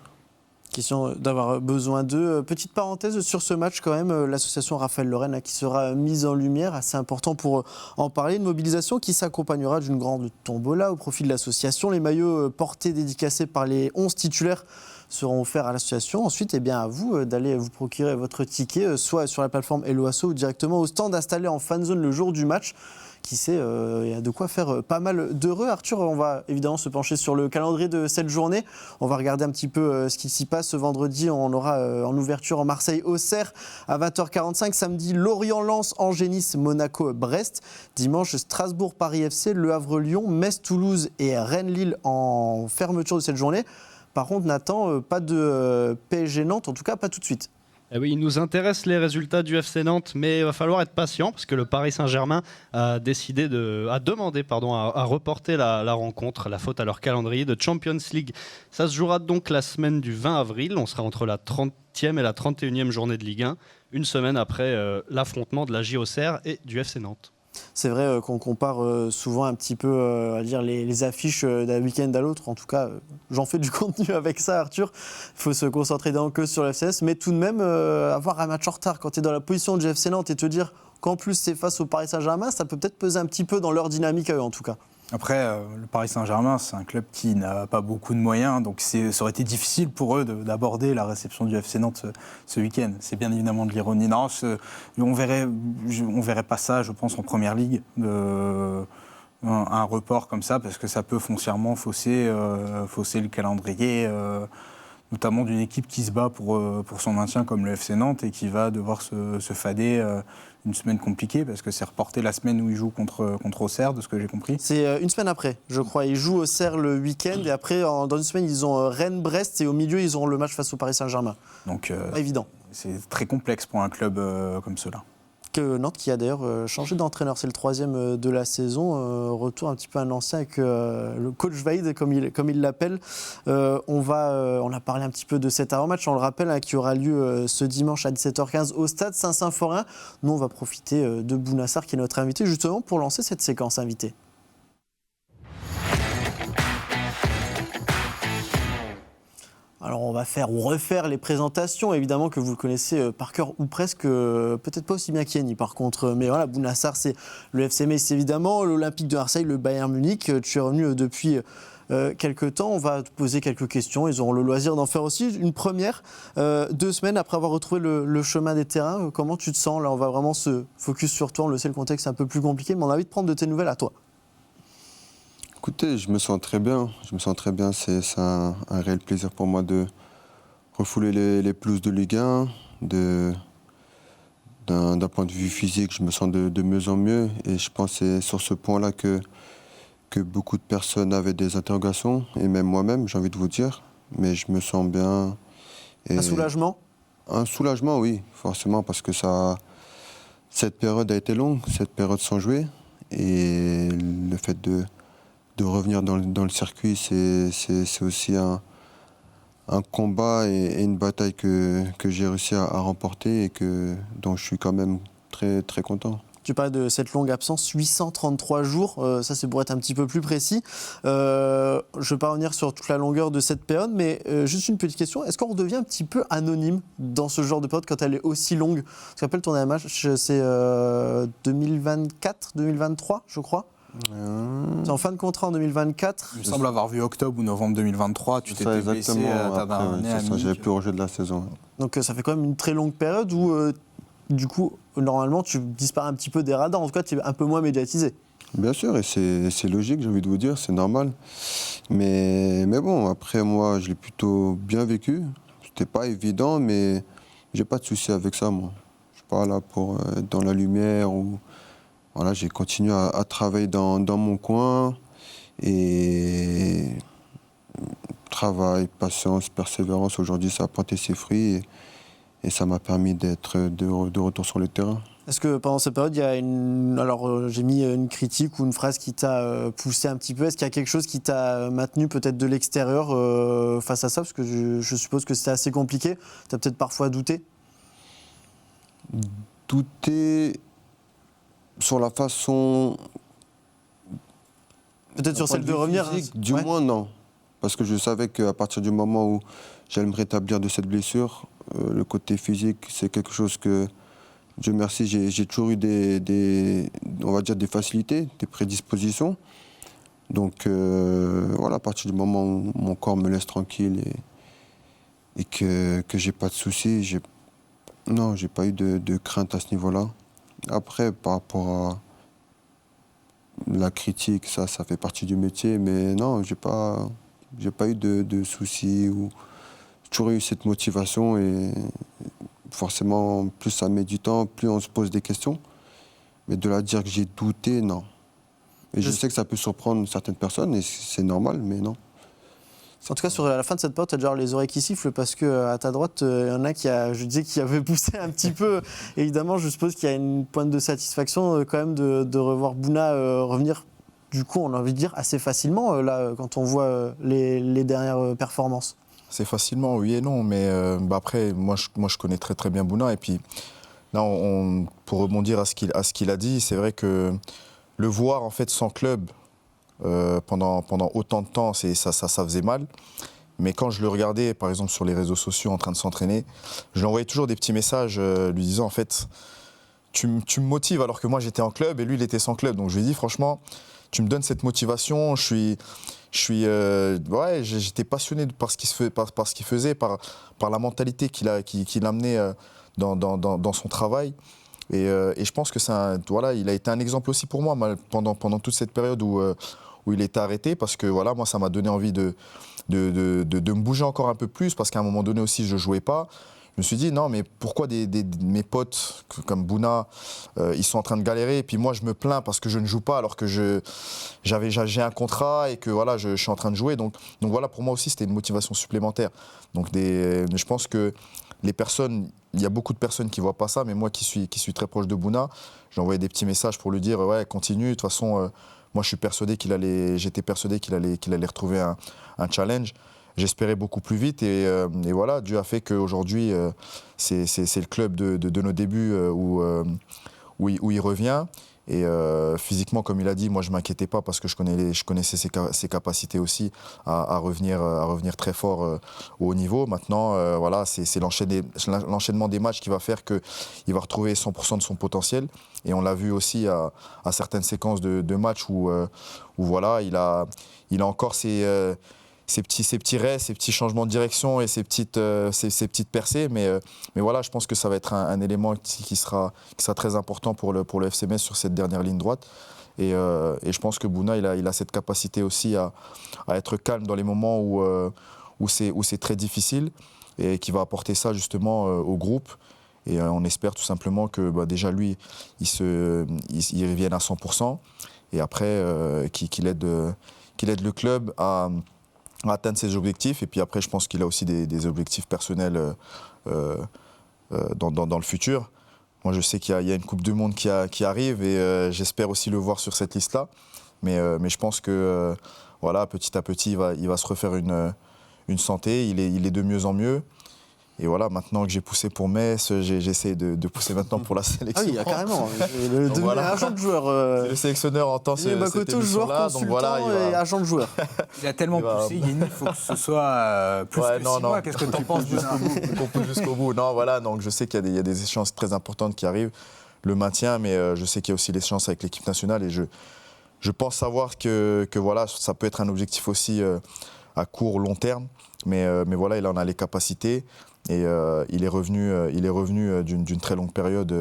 Question d'avoir besoin d'eux. Petite parenthèse sur ce match quand même, l'association Raphaël Lorraine qui sera mise en lumière, assez important pour en parler. Une mobilisation qui s'accompagnera d'une grande tombola au profit de l'association. Les maillots portés dédicacés par les 11 titulaires seront offerts à l'association. Ensuite, à vous d'aller vous procurer votre ticket, soit sur la plateforme Helloasso ou directement au stand installé en fan zone le jour du match. Qui sait, il y a de quoi faire pas mal d'heureux. Arthur, on va évidemment se pencher sur le calendrier de cette journée. On va regarder un petit peu ce qui s'y passe. Ce vendredi, on aura en ouverture en Marseille-Auxerre à 20h45. Samedi, Lorient-Lens, Angers-Nice, Monaco-Brest. Dimanche, Strasbourg-Paris FC, Le Havre-Lyon, Metz-Toulouse et Rennes-Lille en fermeture de cette journée. Par contre, Nathan, pas de PSG-Nantes, en tout cas pas tout de suite. Eh oui, il nous intéresse les résultats du FC Nantes, mais il va falloir être patient parce que le Paris Saint-Germain a demandé à reporter la rencontre, la faute à leur calendrier de Champions League. Ça se jouera donc la semaine du 20 avril. On sera entre la 30e et la 31e journée de Ligue 1, une semaine après l'affrontement de la JOCR et du FC Nantes. C'est vrai qu'on compare souvent un petit peu à dire les affiches d'un week-end à l'autre. En tout cas, j'en fais du contenu avec ça, Arthur. Il faut se concentrer que sur le FCS. Mais tout de même, avoir un match en retard quand tu es dans la position du FC Nantes et te dire qu'en plus c'est face au Paris Saint-Germain, ça peut peut-être peser un petit peu dans leur dynamique à eux en tout cas. Après, le Paris Saint-Germain, c'est un club qui n'a pas beaucoup de moyens, donc ça aurait été difficile pour eux d'aborder la réception du FC Nantes ce week-end. C'est bien évidemment de l'ironie. Non, on verrait pas ça, je pense, en Première Ligue, un report comme ça, parce que ça peut foncièrement fausser le calendrier, notamment d'une équipe qui se bat pour son maintien comme le FC Nantes et qui va devoir se fader une semaine compliquée parce que c'est reporté la semaine où ils jouent contre Auxerre, de ce que j'ai compris. C'est une semaine après, je crois. Ils jouent Auxerre le week-end et après, dans une semaine, ils ont Rennes-Brest et au milieu, ils auront le match face au Paris Saint-Germain. Donc, pas évident. C'est très complexe pour un club comme cela. Nantes qui a d'ailleurs changé d'entraîneur, c'est le 3e de la saison, retour un petit peu à un ancien avec le coach Vaïd comme il l'appelle. On a parlé un petit peu de cet avant-match, on le rappelle, qui aura lieu ce dimanche à 17h15 au stade Saint-Symphorien. Nous on va profiter de Bounassar qui est notre invité justement pour lancer cette séquence invitée. Alors on va refaire les présentations, évidemment que vous le connaissez par cœur ou presque, peut-être pas aussi bien qu'Yanni par contre, mais voilà, Bounassar c'est le FC Metz évidemment, l'Olympique de Marseille, le Bayern Munich, tu es revenu depuis quelques temps, on va te poser quelques questions, ils auront le loisir d'en faire aussi une première, 2 semaines après avoir retrouvé le chemin des terrains, comment tu te sens? Là on va vraiment se focus sur toi, on le sait, le contexte est un peu plus compliqué, mais on a envie de prendre de tes nouvelles à toi. Écoutez, je me sens très bien. C'est un réel plaisir pour moi de refouler les pelouses de Ligue 1. D'un point de vue physique, je me sens de mieux en mieux. Et je pense que c'est sur ce point-là que beaucoup de personnes avaient des interrogations. Et même moi-même, j'ai envie de vous dire. Mais je me sens bien. Et un soulagement? Un soulagement, oui, forcément, parce que cette période a été longue, cette période sans jouer. Et le fait de revenir dans le circuit, c'est aussi un combat et une bataille que j'ai réussi à remporter et dont je suis quand même très, très content. Tu parlais de cette longue absence, 833 jours, ça c'est pour être un petit peu plus précis. Je ne vais pas revenir sur toute la longueur de cette période, mais juste une petite question, est-ce qu'on redevient un petit peu anonyme dans ce genre de période quand elle est aussi longue? Ce qu'on appelle ton match, c'est 2024, 2023 je crois. C'est en fin de contrat en 2024. Il me semble avoir vu octobre ou novembre 2023, tu t'étais blessé à ta dernière année. J'avais plus rejoué de la saison. Donc ça fait quand même une très longue période où du coup normalement tu disparais un petit peu des radars, en tout cas tu es un peu moins médiatisé. Bien sûr, et c'est logique, j'ai envie de vous dire, c'est normal. Mais bon, après moi je l'ai plutôt bien vécu. C'était pas évident, mais j'ai pas de souci avec ça moi. Je suis pas là pour être dans la lumière ou... Voilà, j'ai continué à travailler dans mon coin et travail, patience, persévérance, aujourd'hui ça a pointé ses fruits et ça m'a permis d'être de retour sur le terrain. Est-ce que pendant cette période, il y a j'ai mis une critique ou une phrase qui t'a poussé un petit peu? Est-ce qu'il y a quelque chose qui t'a maintenu peut-être de l'extérieur face à ça? Parce que je suppose que c'était assez compliqué. Tu as peut-être parfois douté? Douter sur la façon... Peut-être sur celle de revenir physique, du moins, non. Parce que je savais qu'à partir du moment où j'allais me rétablir de cette blessure, le côté physique, c'est quelque chose que... Dieu merci, j'ai toujours eu on va dire des facilités, des prédispositions. Donc voilà, à partir du moment où mon corps me laisse tranquille et que j'ai pas de soucis, j'ai pas eu de crainte à ce niveau-là. Après, par rapport à la critique, ça fait partie du métier, mais non, j'ai pas eu de soucis. J'ai toujours eu cette motivation et forcément, plus ça met du temps, plus on se pose des questions. Mais de là dire que j'ai douté, non. Et je sais que ça peut surprendre certaines personnes, et c'est normal, mais non. En tout cas, sur la fin de cette période, tu as déjà les oreilles qui sifflent parce qu'à ta droite, il y en a qui avait poussé un petit peu. Évidemment, je suppose qu'il y a une pointe de satisfaction quand même de revoir Bouna revenir, du coup, on a envie de dire, assez facilement, là, quand on voit les dernières performances. C'est facilement, oui et non, mais après, moi je connais très très bien Bouna, et puis là, pour rebondir à ce qu'il a dit, c'est vrai que le voir en fait sans club pendant autant de temps, ça faisait mal. Mais quand je le regardais, par exemple sur les réseaux sociaux en train de s'entraîner, je lui envoyais toujours des petits messages lui disant en fait, tu me motives alors que moi j'étais en club et lui il était sans club. Donc je lui ai dit franchement, tu me donnes cette motivation, j'étais passionné par ce qu'il faisait, par la mentalité qu'il amenait dans son travail. Et je pense que il a été un exemple aussi pour moi pendant toute cette période où il était arrêté, parce que voilà, moi ça m'a donné envie de me bouger encore un peu plus, parce qu'à un moment donné aussi je ne jouais pas. Je me suis dit non, mais pourquoi mes potes comme Bouna, ils sont en train de galérer, et puis moi je me plains parce que je ne joue pas alors que j'ai un contrat et que voilà, je suis en train de jouer. Donc voilà, pour moi aussi c'était une motivation supplémentaire. Donc je pense que il y a beaucoup de personnes qui ne voient pas ça, mais moi qui suis très proche de Bouna, j'ai envoyé des petits messages pour lui dire ouais, continue, de toute façon moi j'étais persuadé qu'il allait retrouver un challenge. J'espérais beaucoup plus vite, et voilà, Dieu a fait qu'aujourd'hui, c'est le club de nos débuts où il revient. Et physiquement, comme il a dit, moi je ne m'inquiétais pas parce que je connaissais ses capacités aussi à revenir très fort au haut niveau. Maintenant, voilà, c'est l'enchaînement des matchs qui va faire qu'il va retrouver 100% de son potentiel. Et on l'a vu aussi à certaines séquences de matchs où voilà, il a encore ces petits raies, ces petits changements de direction et ces petites percées. Mais voilà, je pense que ça va être un élément qui sera très important pour le FC Metz sur cette dernière ligne droite. Et je pense que Bouna, il a cette capacité aussi à être calme dans les moments où c'est très difficile, et qui va apporter ça justement au groupe. Et on espère tout simplement que déjà lui, il revienne à 100%. Et après, qu'il aide le club à atteindre ses objectifs. Et puis après, je pense qu'il a aussi des objectifs personnels dans le futur. Moi, je sais qu'il y a une Coupe du Monde qui arrive, et j'espère aussi le voir sur cette liste-là. Mais je pense que voilà, petit à petit, il va se refaire une santé. Il est de mieux en mieux. Et voilà, maintenant que j'ai poussé pour Metz, j'essaie de pousser maintenant pour la sélection. Ah oui, carrément. Devenir agent de joueur. Le sélectionneur entend cette émission-là. Joueur, consultant et agent de joueur. Il a tellement poussé, il faut que ce soit plus que 6 mois. Qu'est-ce que tu en penses, qu'on pousse jusqu'au bout. Non, voilà, donc je sais qu'il y a des échéances très importantes qui arrivent. Le maintien, mais je sais qu'il y a aussi l'échéance avec l'équipe nationale. Et je pense savoir que voilà, ça peut être un objectif aussi à court, long terme. Mais voilà, il en a les capacités. Et il est revenu d'une très longue période,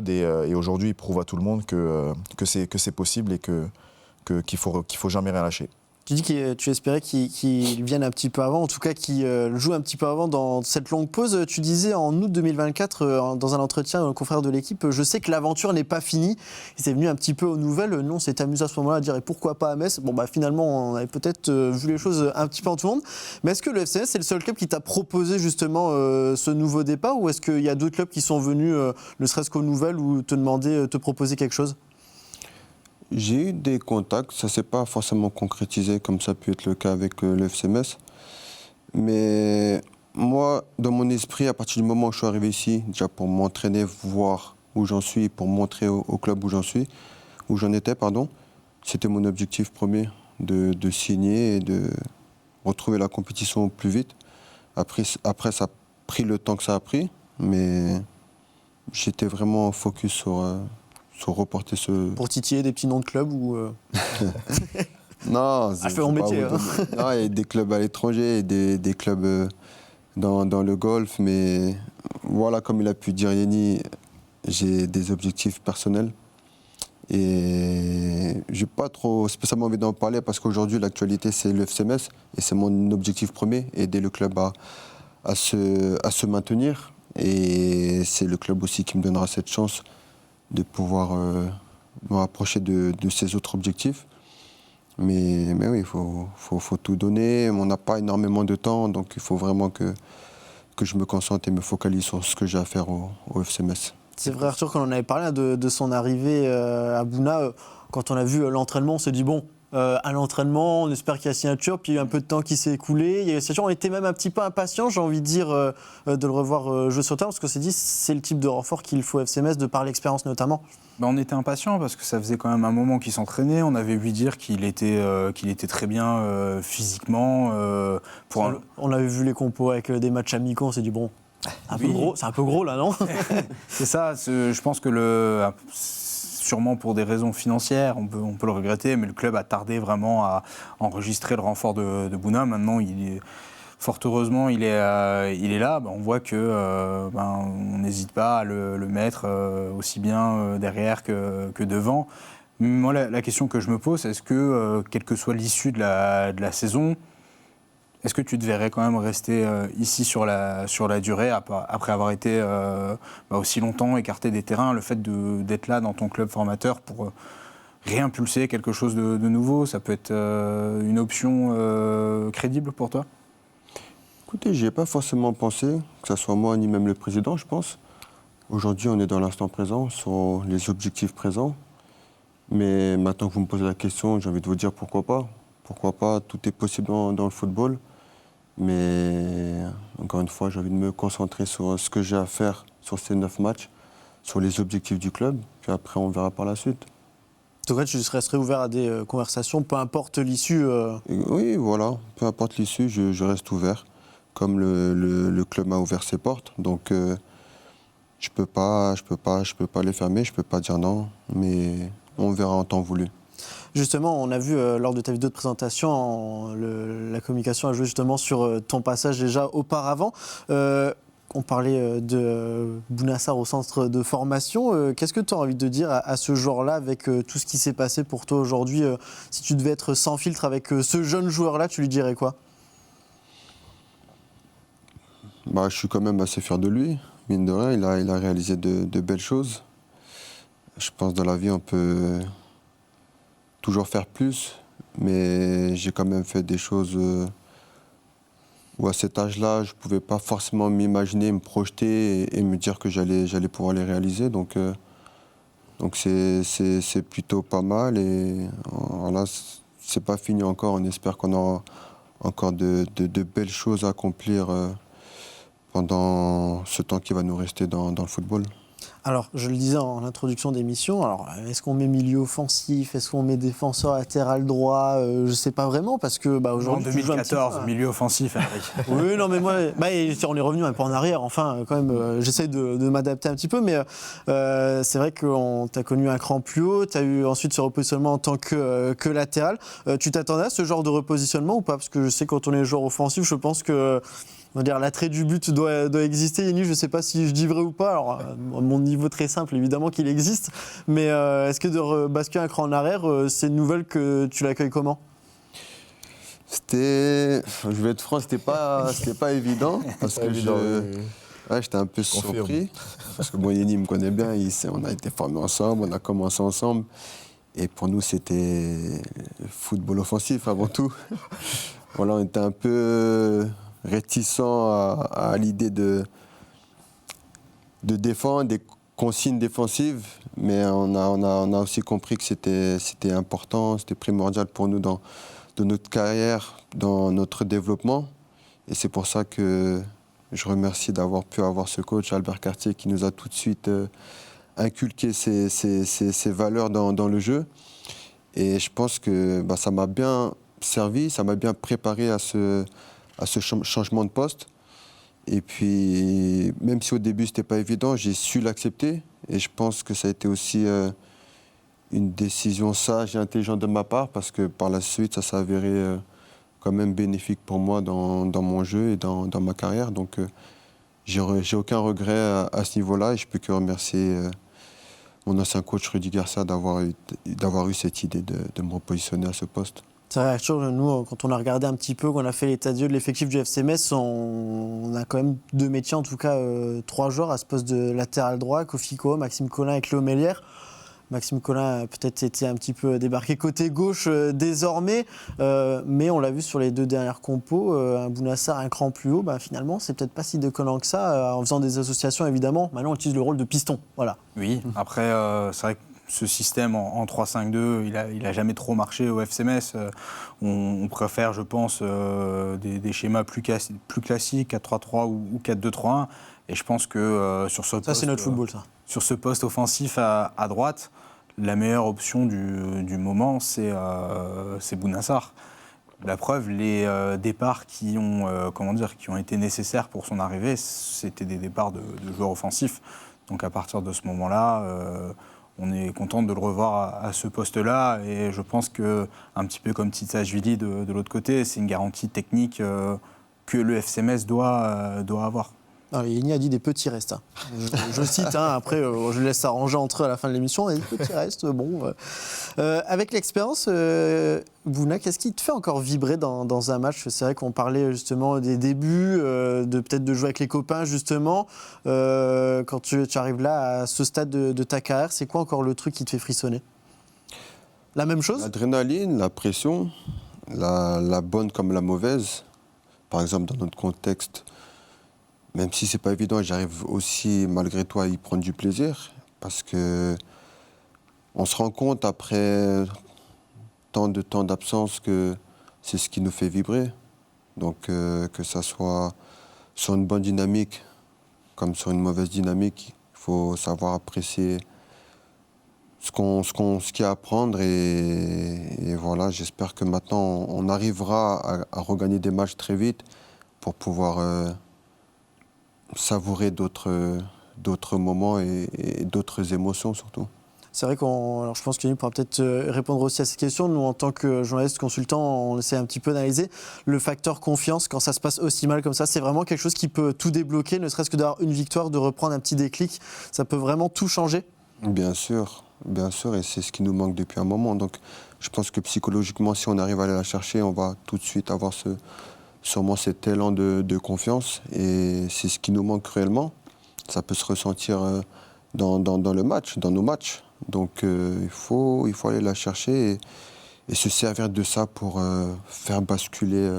et aujourd'hui il prouve à tout le monde que c'est possible, et qu'il faut jamais rien lâcher. Tu dis que tu espérais qu'il vienne un petit peu avant, en tout cas qu'il joue un petit peu avant dans cette longue pause. Tu disais en août 2024, dans un entretien confrère de l'équipe, je sais que l'aventure n'est pas finie. Il s'est venu un petit peu aux nouvelles. Nous, on s'est amusé à ce moment-là à dire et pourquoi pas à Metz. Bon, finalement, on avait peut-être vu les choses un petit peu en tout le monde. Mais est-ce que le FC Metz, c'est le seul club qui t'a proposé justement ce nouveau départ, ou est-ce qu'il y a d'autres clubs qui sont venus, ne serait-ce qu'aux nouvelles, ou te proposer quelque chose ? J'ai eu des contacts, ça ne s'est pas forcément concrétisé comme ça a pu être le cas avec le FC Metz. Mais moi, dans mon esprit, à partir du moment où je suis arrivé ici, déjà pour m'entraîner, voir où j'en suis, pour montrer au club où j'en étais, c'était mon objectif premier de signer et de retrouver la compétition au plus vite. Après, ça a pris le temps que ça a pris, mais j'étais vraiment focus sur reporter ce... Pour titiller des petits noms de clubs ou Non, je fais mon métier. Non, il y a des clubs à l'étranger, des clubs dans le golf, mais voilà, comme il a pu dire Yenny, j'ai des objectifs personnels. Et j'ai pas trop spécialement envie d'en parler parce qu'aujourd'hui, l'actualité, c'est le FC Metz et c'est mon objectif premier, aider le club à se maintenir. Et c'est le club aussi qui me donnera cette chance de pouvoir me rapprocher de ses autres objectifs. Mais oui, il faut tout donner. On n'a pas énormément de temps, donc il faut vraiment que je me concentre et me focalise sur ce que j'ai à faire au FC Metz. C'est vrai, Arthur, quand on avait parlé de son arrivée à Bouna, quand on a vu l'entraînement, on s'est dit bon, à l'entraînement, on espère qu'il y a signature, puis il y a eu un peu de temps qui s'est écoulé. Il y a eu signature, on était même un petit peu impatients, j'ai envie de dire, de le revoir jouer sur terre, parce qu'on s'est dit c'est le type de renfort qu'il faut au FC Metz, de par l'expérience notamment. On était impatients parce que ça faisait quand même un moment qu'il s'entraînait. On avait vu dire qu'il était très bien physiquement. On avait vu les compos avec des matchs amicaux, on s'est dit bon, c'est un peu gros là, non? C'est ça, je pense que sûrement pour des raisons financières, on peut le regretter, mais le club a tardé vraiment à enregistrer le renfort de Bouna. Maintenant, fort heureusement, il est là. On voit que on n'hésite pas à le mettre aussi bien derrière que devant. Moi, la question que je me pose, est-ce que, quelle que soit l'issue de la saison, est-ce que tu te verrais quand même rester ici sur la durée, après avoir été aussi longtemps écarté des terrains, le fait d'être là dans ton club formateur pour réimpulser quelque chose de nouveau, ça peut être une option crédible pour toi ? Écoutez, j'y ai pas forcément pensé, que ce soit moi ni même le président, je pense. Aujourd'hui, on est dans l'instant présent, sur les objectifs présents. Mais maintenant que vous me posez la question, j'ai envie de vous dire pourquoi pas. Pourquoi pas, tout est possible dans le football. Mais encore une fois, j'ai envie de me concentrer sur ce que j'ai à faire sur ces 9 matchs, sur les objectifs du club, puis après on verra par la suite. En tout cas, tu serais ouvert à des conversations, peu importe l'issue Oui, voilà, peu importe l'issue, je reste ouvert, comme le club m'a ouvert ses portes. Donc je peux pas les fermer, je peux pas dire non, mais on verra en temps voulu. Justement, on a vu lors de ta vidéo de présentation, la communication a joué justement sur ton passage déjà auparavant. On parlait de Bounassar au centre de formation. Qu'est-ce que tu as envie de dire à ce joueur-là avec tout ce qui s'est passé pour toi aujourd'hui? Si tu devais être sans filtre avec ce jeune joueur-là, tu lui dirais quoi? Je suis quand même assez fier de lui. Mine de rien, il a réalisé de belles choses. Je pense que dans la vie, on peut toujours faire plus, mais j'ai quand même fait des choses où à cet âge-là, je ne pouvais pas forcément m'imaginer, me projeter et me dire que j'allais pouvoir les réaliser. Donc c'est plutôt pas mal et voilà, c'est pas fini encore. On espère qu'on aura encore de belles choses à accomplir pendant ce temps qui va nous rester dans le football. Alors, je le disais en introduction d'émission, alors est-ce qu'on met milieu offensif, est-ce qu'on met défenseur latéral droit, je ne sais pas vraiment parce que aujourd'hui en 2014, milieu offensif, Henri. Oui, non mais moi, on est revenu un peu en arrière, enfin quand même, j'essaye de m'adapter un petit peu, mais c'est vrai qu'on t'a connu un cran plus haut, tu as eu ensuite ce repositionnement en tant que latéral. Tu t'attendais à ce genre de repositionnement ou pas? Parce que je sais quand on est joueur offensif, je pense que l'attrait du but doit exister. Yenny, je ne sais pas si je dis vrai ou pas. Alors, à mon niveau très simple, évidemment qu'il existe. Mais est-ce que de basculer un cran en arrière, c'est une nouvelle que tu l'accueilles comment? Je vais être franc, c'était pas évident parce que j'étais un peu surpris. Parce que Yeni me connaît bien, on a été formés ensemble, on a commencé ensemble. Et pour nous, c'était football offensif avant tout. Voilà, on était un peu réticents à l'idée de défendre, des consignes défensives, mais on a aussi compris que c'était important, c'était primordial pour nous dans notre carrière, dans notre développement. Et c'est pour ça que je remercie d'avoir pu avoir ce coach, Albert Cartier, qui nous a tout de suite inculqué ces valeurs dans le jeu. Et je pense que ça m'a bien servi, ça m'a bien préparé à ce changement de poste. Et puis, même si au début, ce n'était pas évident, j'ai su l'accepter. Et je pense que ça a été aussi une décision sage et intelligente de ma part, parce que par la suite, ça s'est avéré quand même bénéfique pour moi dans mon jeu et dans ma carrière. Donc, j'ai aucun regret à ce niveau-là, et je peux que remercier mon ancien coach Rudy Garcia d'avoir eu cette idée de me repositionner à ce poste. C'est vrai, Arthur, nous, quand on a regardé un petit peu, qu'on a fait l'état des lieux de l'effectif du FC Metz, on a quand même 2 métiers, en tout cas 3 joueurs à ce poste de latéral droit, Kofi Ko, Maxime Collin et Cléo Mélière. Maxime Collin a peut-être été un petit peu débarqué côté gauche désormais, mais on l'a vu sur les 2 dernières compos, un Bounassar un cran plus haut, finalement c'est peut-être pas si déconnant que ça, en faisant des associations évidemment. Maintenant on utilise le rôle de piston, voilà. Oui, après c'est vrai que ce système en 3-5-2, il a jamais trop marché au FC Metz. On préfère, je pense, des schémas plus classiques, 4-3-3 ou 4-2-3-1. Et je pense que sur ce poste, c'est notre football, ça. Sur ce poste offensif à droite, la meilleure option du moment, c'est Bounassar. La preuve, les départs qui ont été nécessaires pour son arrivée, c'était des départs de joueurs offensifs. Donc à partir de ce moment-là, on est content de le revoir à ce poste-là. Et je pense qu'un petit peu comme Tsitsashvili de l'autre côté, c'est une garantie technique que le FC Metz doit avoir. Yeni a dit des petits restes. Hein. Je cite, après je laisse s'arranger entre eux à la fin de l'émission, des petits restes. Bon, avec l'expérience, Bouna, qu'est-ce qui te fait encore vibrer dans un match ? C'est vrai qu'on parlait justement des débuts, peut-être de jouer avec les copains justement. Quand tu arrives là, à ce stade de ta carrière, c'est quoi encore le truc qui te fait frissonner ? La même chose ? L'adrénaline, la pression, la bonne comme la mauvaise. Par exemple, dans notre contexte, même si c'est pas évident, j'arrive aussi malgré tout à y prendre du plaisir, parce que on se rend compte après tant de temps d'absence que c'est ce qui nous fait vibrer. Donc que ça soit sur une bonne dynamique comme sur une mauvaise dynamique, il faut savoir apprécier ce qu'il y a à apprendre, et voilà, j'espère que maintenant on arrivera à regagner des matchs très vite pour pouvoir savourer d'autres moments et d'autres émotions surtout. C'est vrai je pense que Yeni pourra peut-être répondre aussi à cette question. Nous, en tant que journaliste consultant, on essaie un petit peu d'analyser le facteur confiance quand ça se passe aussi mal comme ça. C'est vraiment quelque chose qui peut tout débloquer, ne serait-ce que d'avoir une victoire, de reprendre un petit déclic. Ça peut vraiment tout changer. Bien sûr, et c'est ce qui nous manque depuis un moment. Donc, je pense que psychologiquement, si on arrive à aller la chercher, on va tout de suite avoir sûrement cet élan de confiance, et c'est ce qui nous manque réellement. Ça peut se ressentir dans le match, dans nos matchs. Donc il faut aller la chercher et se servir de ça pour faire basculer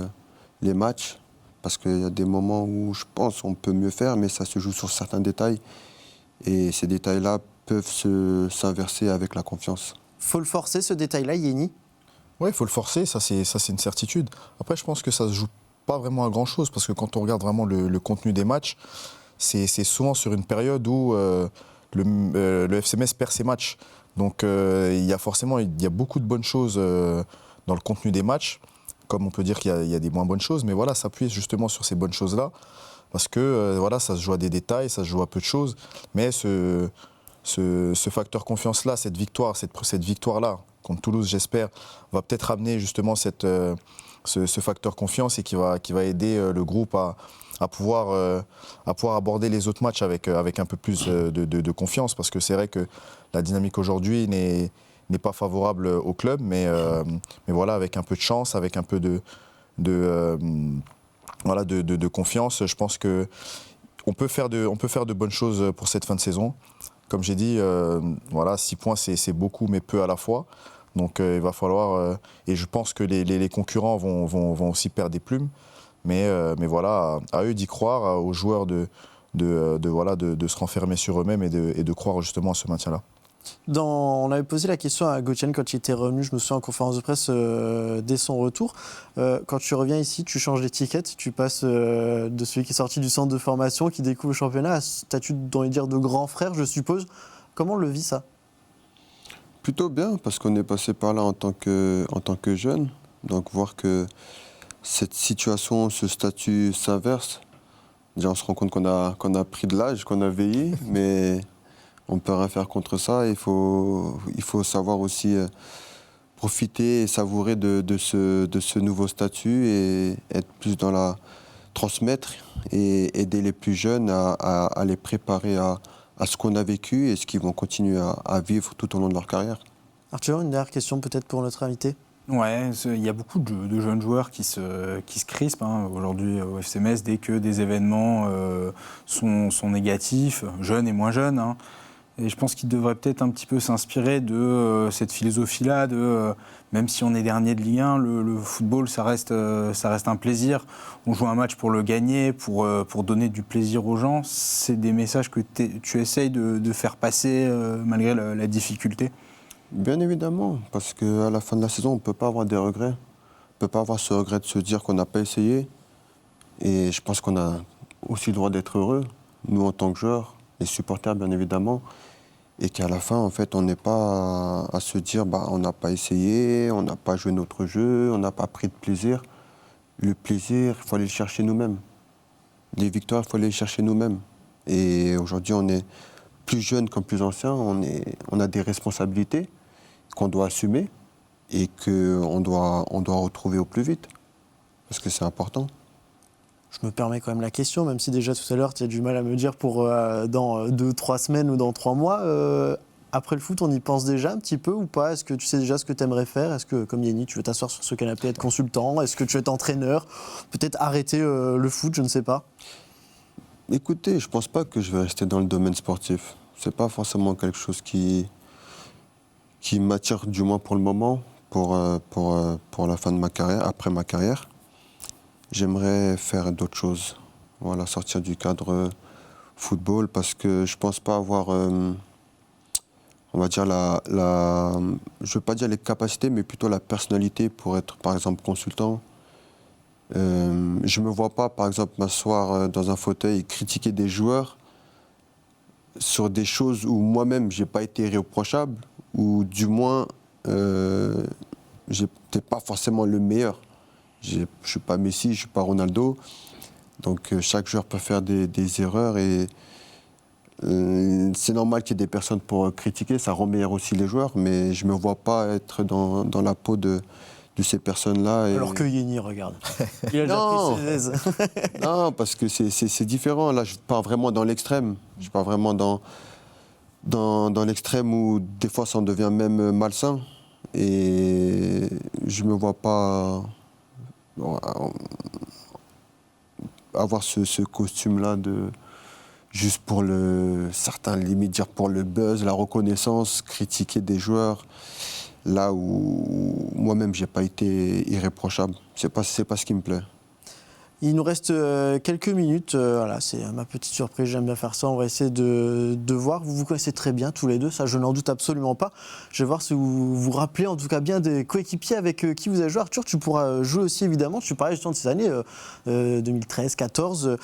les matchs, parce qu'il y a des moments où je pense qu'on peut mieux faire, mais ça se joue sur certains détails, et ces détails-là peuvent s'inverser avec la confiance. Faut le forcer, ce détail-là, Yeni ? Oui, il faut le forcer, ça c'est une certitude. Après, je pense que ça se joue pas vraiment à grand-chose, parce que quand on regarde vraiment le contenu des matchs, c'est souvent sur une période où le FC Metz perd ses matchs. Donc il y a beaucoup de bonnes choses dans le contenu des matchs, comme on peut dire qu'il y a des moins bonnes choses, mais voilà, s'appuyer justement sur ces bonnes choses-là, parce que voilà, ça se joue à des détails, ça se joue à peu de choses, mais ce facteur confiance-là, cette victoire-là, contre Toulouse, j'espère, va peut-être amener justement ce facteur confiance, et qui va aider le groupe à pouvoir aborder les autres matchs avec un peu plus de confiance, parce que c'est vrai que la dynamique aujourd'hui n'est pas favorable au club, mais voilà, avec un peu de chance, avec un peu de confiance. Je pense qu'on peut faire de bonnes choses pour cette fin de saison. Comme j'ai dit, 6 points, c'est beaucoup, mais peu à la fois. Donc il va falloir... et je pense que les concurrents vont aussi perdre des plumes. Mais voilà, à eux d'y croire, aux joueurs de se renfermer sur eux-mêmes et de croire justement à ce maintien-là. On avait posé la question à Gauthier quand il était revenu, je me souviens, en conférence de presse dès son retour. Quand tu reviens ici, tu changes d'étiquette, tu passes de celui qui est sorti du centre de formation, qui découvre le championnat, à statut de grand frère, je suppose. Comment on le vit, ça ? Plutôt bien, parce qu'on est passé par là en tant que jeune. Donc voir que cette situation, ce statut s'inverse, déjà on se rend compte qu'on a pris de l'âge, qu'on a vieilli, mais on ne peut rien faire contre ça. Il faut savoir aussi profiter et savourer de ce nouveau statut et être plus dans la transmettre et aider les plus jeunes à les préparer à ce qu'on a vécu et ce qu'ils vont continuer à vivre tout au long de leur carrière. Arthur, une dernière question peut-être pour notre invité. Ouais, il y a beaucoup de jeunes joueurs qui se crispent aujourd'hui au FC Metz dès que des événements sont négatifs, jeunes et moins jeunes. Et je pense qu'ils devraient peut-être un petit peu s'inspirer de cette philosophie-là, même si on est dernier de Ligue 1, le football, ça reste un plaisir. On joue un match pour le gagner, pour donner du plaisir aux gens. C'est des messages que tu essayes de faire passer malgré la difficulté. Bien évidemment, parce qu'à la fin de la saison, on ne peut pas avoir des regrets. On ne peut pas avoir ce regret de se dire qu'on n'a pas essayé. Et je pense qu'on a aussi le droit d'être heureux, nous en tant que joueurs, les supporters bien évidemment. Et qu'à la fin, en fait, on n'est pas à se dire on n'a pas essayé, on n'a pas joué notre jeu, on n'a pas pris de plaisir. Le plaisir, il faut aller le chercher nous-mêmes. Les victoires, il faut aller les chercher nous-mêmes. Et aujourd'hui, on est plus jeunes comme plus anciens, on a des responsabilités qu'on doit assumer et qu'on doit retrouver au plus vite, parce que c'est important. Je me permets quand même la question, même si déjà tout à l'heure tu as du mal à me dire pour dans 2-3 semaines ou dans 3 mois. Après le foot, on y pense déjà un petit peu ou pas ? Est-ce que tu sais déjà ce que tu aimerais faire ? Est-ce que, comme Yenny, tu veux t'asseoir sur ce canapé, être consultant ? Est-ce que tu veux être entraîneur ? Peut-être arrêter le foot, je ne sais pas. Écoutez, je ne pense pas que je vais rester dans le domaine sportif. Ce n'est pas forcément quelque chose qui m'attire, du moins pour le moment, pour la fin de ma carrière, après ma carrière. J'aimerais faire d'autres choses, voilà, sortir du cadre football, parce que je ne pense pas avoir, on va dire, je ne veux pas dire les capacités, mais plutôt la personnalité pour être, par exemple, consultant. Je ne me vois pas, par exemple, m'asseoir dans un fauteuil et critiquer des joueurs sur des choses où moi-même, je n'ai pas été irréprochable, ou du moins, je n'étais pas forcément le meilleur. Je ne suis pas Messi, je ne suis pas Ronaldo. Donc chaque joueur peut faire des erreurs et c'est normal qu'il y ait des personnes pour critiquer, ça rend meilleur aussi les joueurs, mais je ne me vois pas être dans la peau de ces personnes-là. Alors que Yenny, regarde. Il a déjà pris ses aises. Non, parce que c'est différent. Là, je pars vraiment dans l'extrême. Je pars vraiment dans l'extrême où des fois ça en devient même malsain. Et je ne me vois pas avoir ce costume-là juste pour certains limites dire pour le buzz, la reconnaissance, critiquer des joueurs, là où moi-même j'ai pas été irréprochable. C'est pas ce qui me plaît. Il nous reste quelques minutes. Voilà, c'est ma petite surprise, j'aime bien faire ça. On va essayer de voir. Vous vous connaissez très bien tous les deux, ça je n'en doute absolument pas. Je vais voir si vous vous rappelez en tout cas bien des coéquipiers avec qui vous avez joué. Arthur, tu pourras jouer aussi évidemment. Tu parlais justement de ces années 2013-14.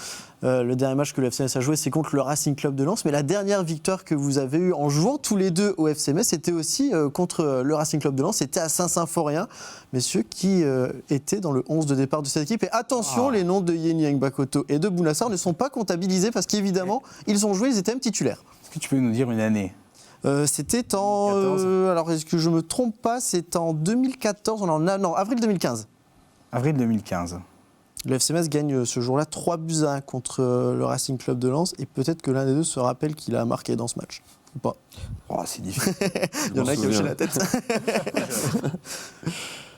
Le dernier match que le FC Metz a joué, c'est contre le Racing Club de Lens. Mais la dernière victoire que vous avez eue en jouant tous les deux au FC Metz, c'était aussi contre le Racing Club de Lens. C'était à Saint-Symphorien. Messieurs, qui étaient dans le 11 de départ de cette équipe. Et attention, les noms de Yenny Ngbakoto et de Bouna Sarr ne sont pas comptabilisés parce qu'évidemment, ils ont joué, ils étaient même titulaires. Est-ce que tu peux nous dire une année ? C'était en... alors, est-ce que je ne me trompe pas ? C'est en 2014, non, avril 2015. Avril 2015. Le FC Metz gagne ce jour-là 3-1 contre le Racing Club de Lens. Et peut-être que l'un des deux se rappelle qu'il a marqué dans ce match. Ou pas ? Oh, c'est difficile. Il y en a qui hochaient la tête.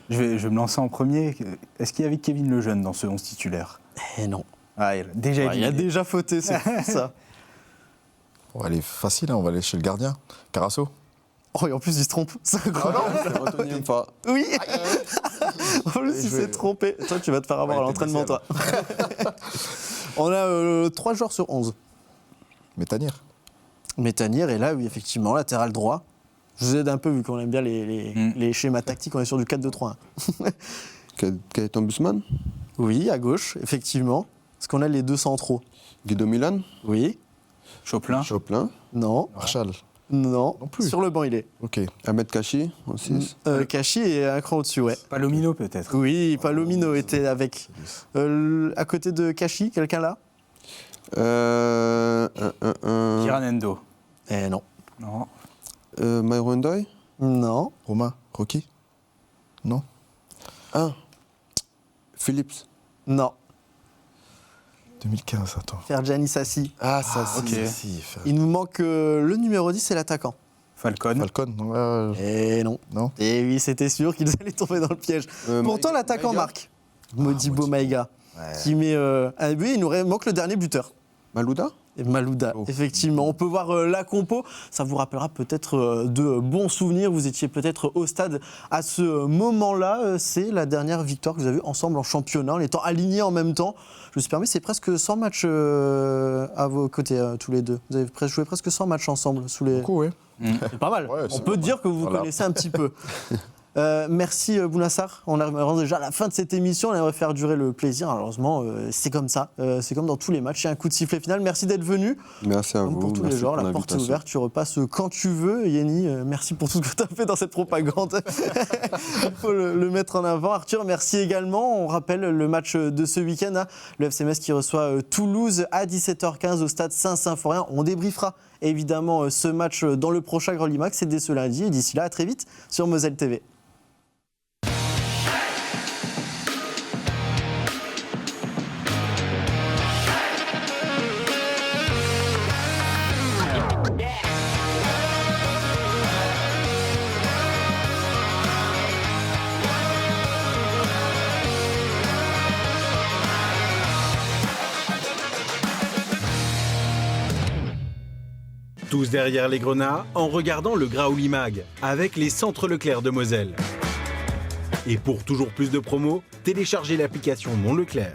Je vais me lancer en premier. Est-ce qu'il y avait Kevin Lejeune dans ce 11 titulaire? Eh non. Ah, il a déjà Il a éliminé. déjà fauté, c'est fou, ça. Bon, elle est facile, hein, on va aller chez le gardien. Carasso. Oh, et en plus, il se trompe. C'est incroyable. Anthony Mfa. Oui. En plus, il s'est trompé. Toi, tu vas te faire avoir à Ouais, l'entraînement, t'es toi. On a 3 joueurs sur 11. Métanir. Métanir est là, oui, effectivement, latéral droit. Je vous aide un peu, vu qu'on aime bien les schémas tactiques. On est sur du 4-2-3-1. Gaëtan Busman. Oui, à gauche, effectivement. Est-ce qu'on a les deux centraux? Guido Milan. Oui. Chopin. Choplin. Non. Marshall. Non. Non plus. Sur le banc, il est. Ok. Ahmed Kachi, en 6. Kachi est un cran au-dessus, ouais. Palomino peut-être. Oui, Palomino était avec. À côté de Kachi, quelqu'un là? Kiranendo. Eh non. Non. Myron Doy. Non. Romain. Rocky. Non. Ah. Phillips. Non. 2015, attends. Ferjani Sassi. Ah, ça, ok. Il nous manque le numéro 10, c'est l'attaquant. Falcon. Falcon. Non. Eh non. Non. Et oui, c'était sûr qu'ils allaient tomber dans le piège. Pourtant, l'attaquant marque. Modibo Maïga. Qui met un but. Il nous manque le dernier buteur. Malouda. Et Malouda, effectivement. On peut voir la compo. Ça vous rappellera peut-être de bons souvenirs. Vous étiez peut-être au stade à ce moment-là. C'est la dernière victoire que vous avez eue ensemble en championnat, en étant alignés en même temps. Je me suis permis, c'est presque 100 matchs à vos côtés, tous les deux. Vous avez joué presque 100 matchs ensemble. Sous les... Beaucoup, oui. C'est pas mal. Ouais, On c'est peut pas dire mal. que vous Voilà. connaissez un petit peu. Merci Bounassar. On arrive déjà à la fin de cette émission. On aimerait faire durer le plaisir. Malheureusement, c'est comme ça. C'est comme dans tous les matchs. Il y a un coup de sifflet final. Merci d'être venu. Merci à Comme vous. pour tous Merci les genres, pour la porte est l'invitation. ouverte. Tu repasses quand tu veux. Yeni, merci pour tout ce que tu as fait dans cette propagande. Il faut le mettre en avant. Arthur, merci également. On rappelle le match de ce week-end. Hein. Le FC Metz qui reçoit Toulouse à 17h15 au stade Saint-Symphorien. On débriefera évidemment ce match dans le prochain Grand Limax. C'est dès ce lundi. Et d'ici là, à très vite sur Moselle TV. Tous derrière les grenats en regardant le Graouli Mag avec les centres Leclerc de Moselle. Et pour toujours plus de promos, téléchargez l'application Mon Leclerc.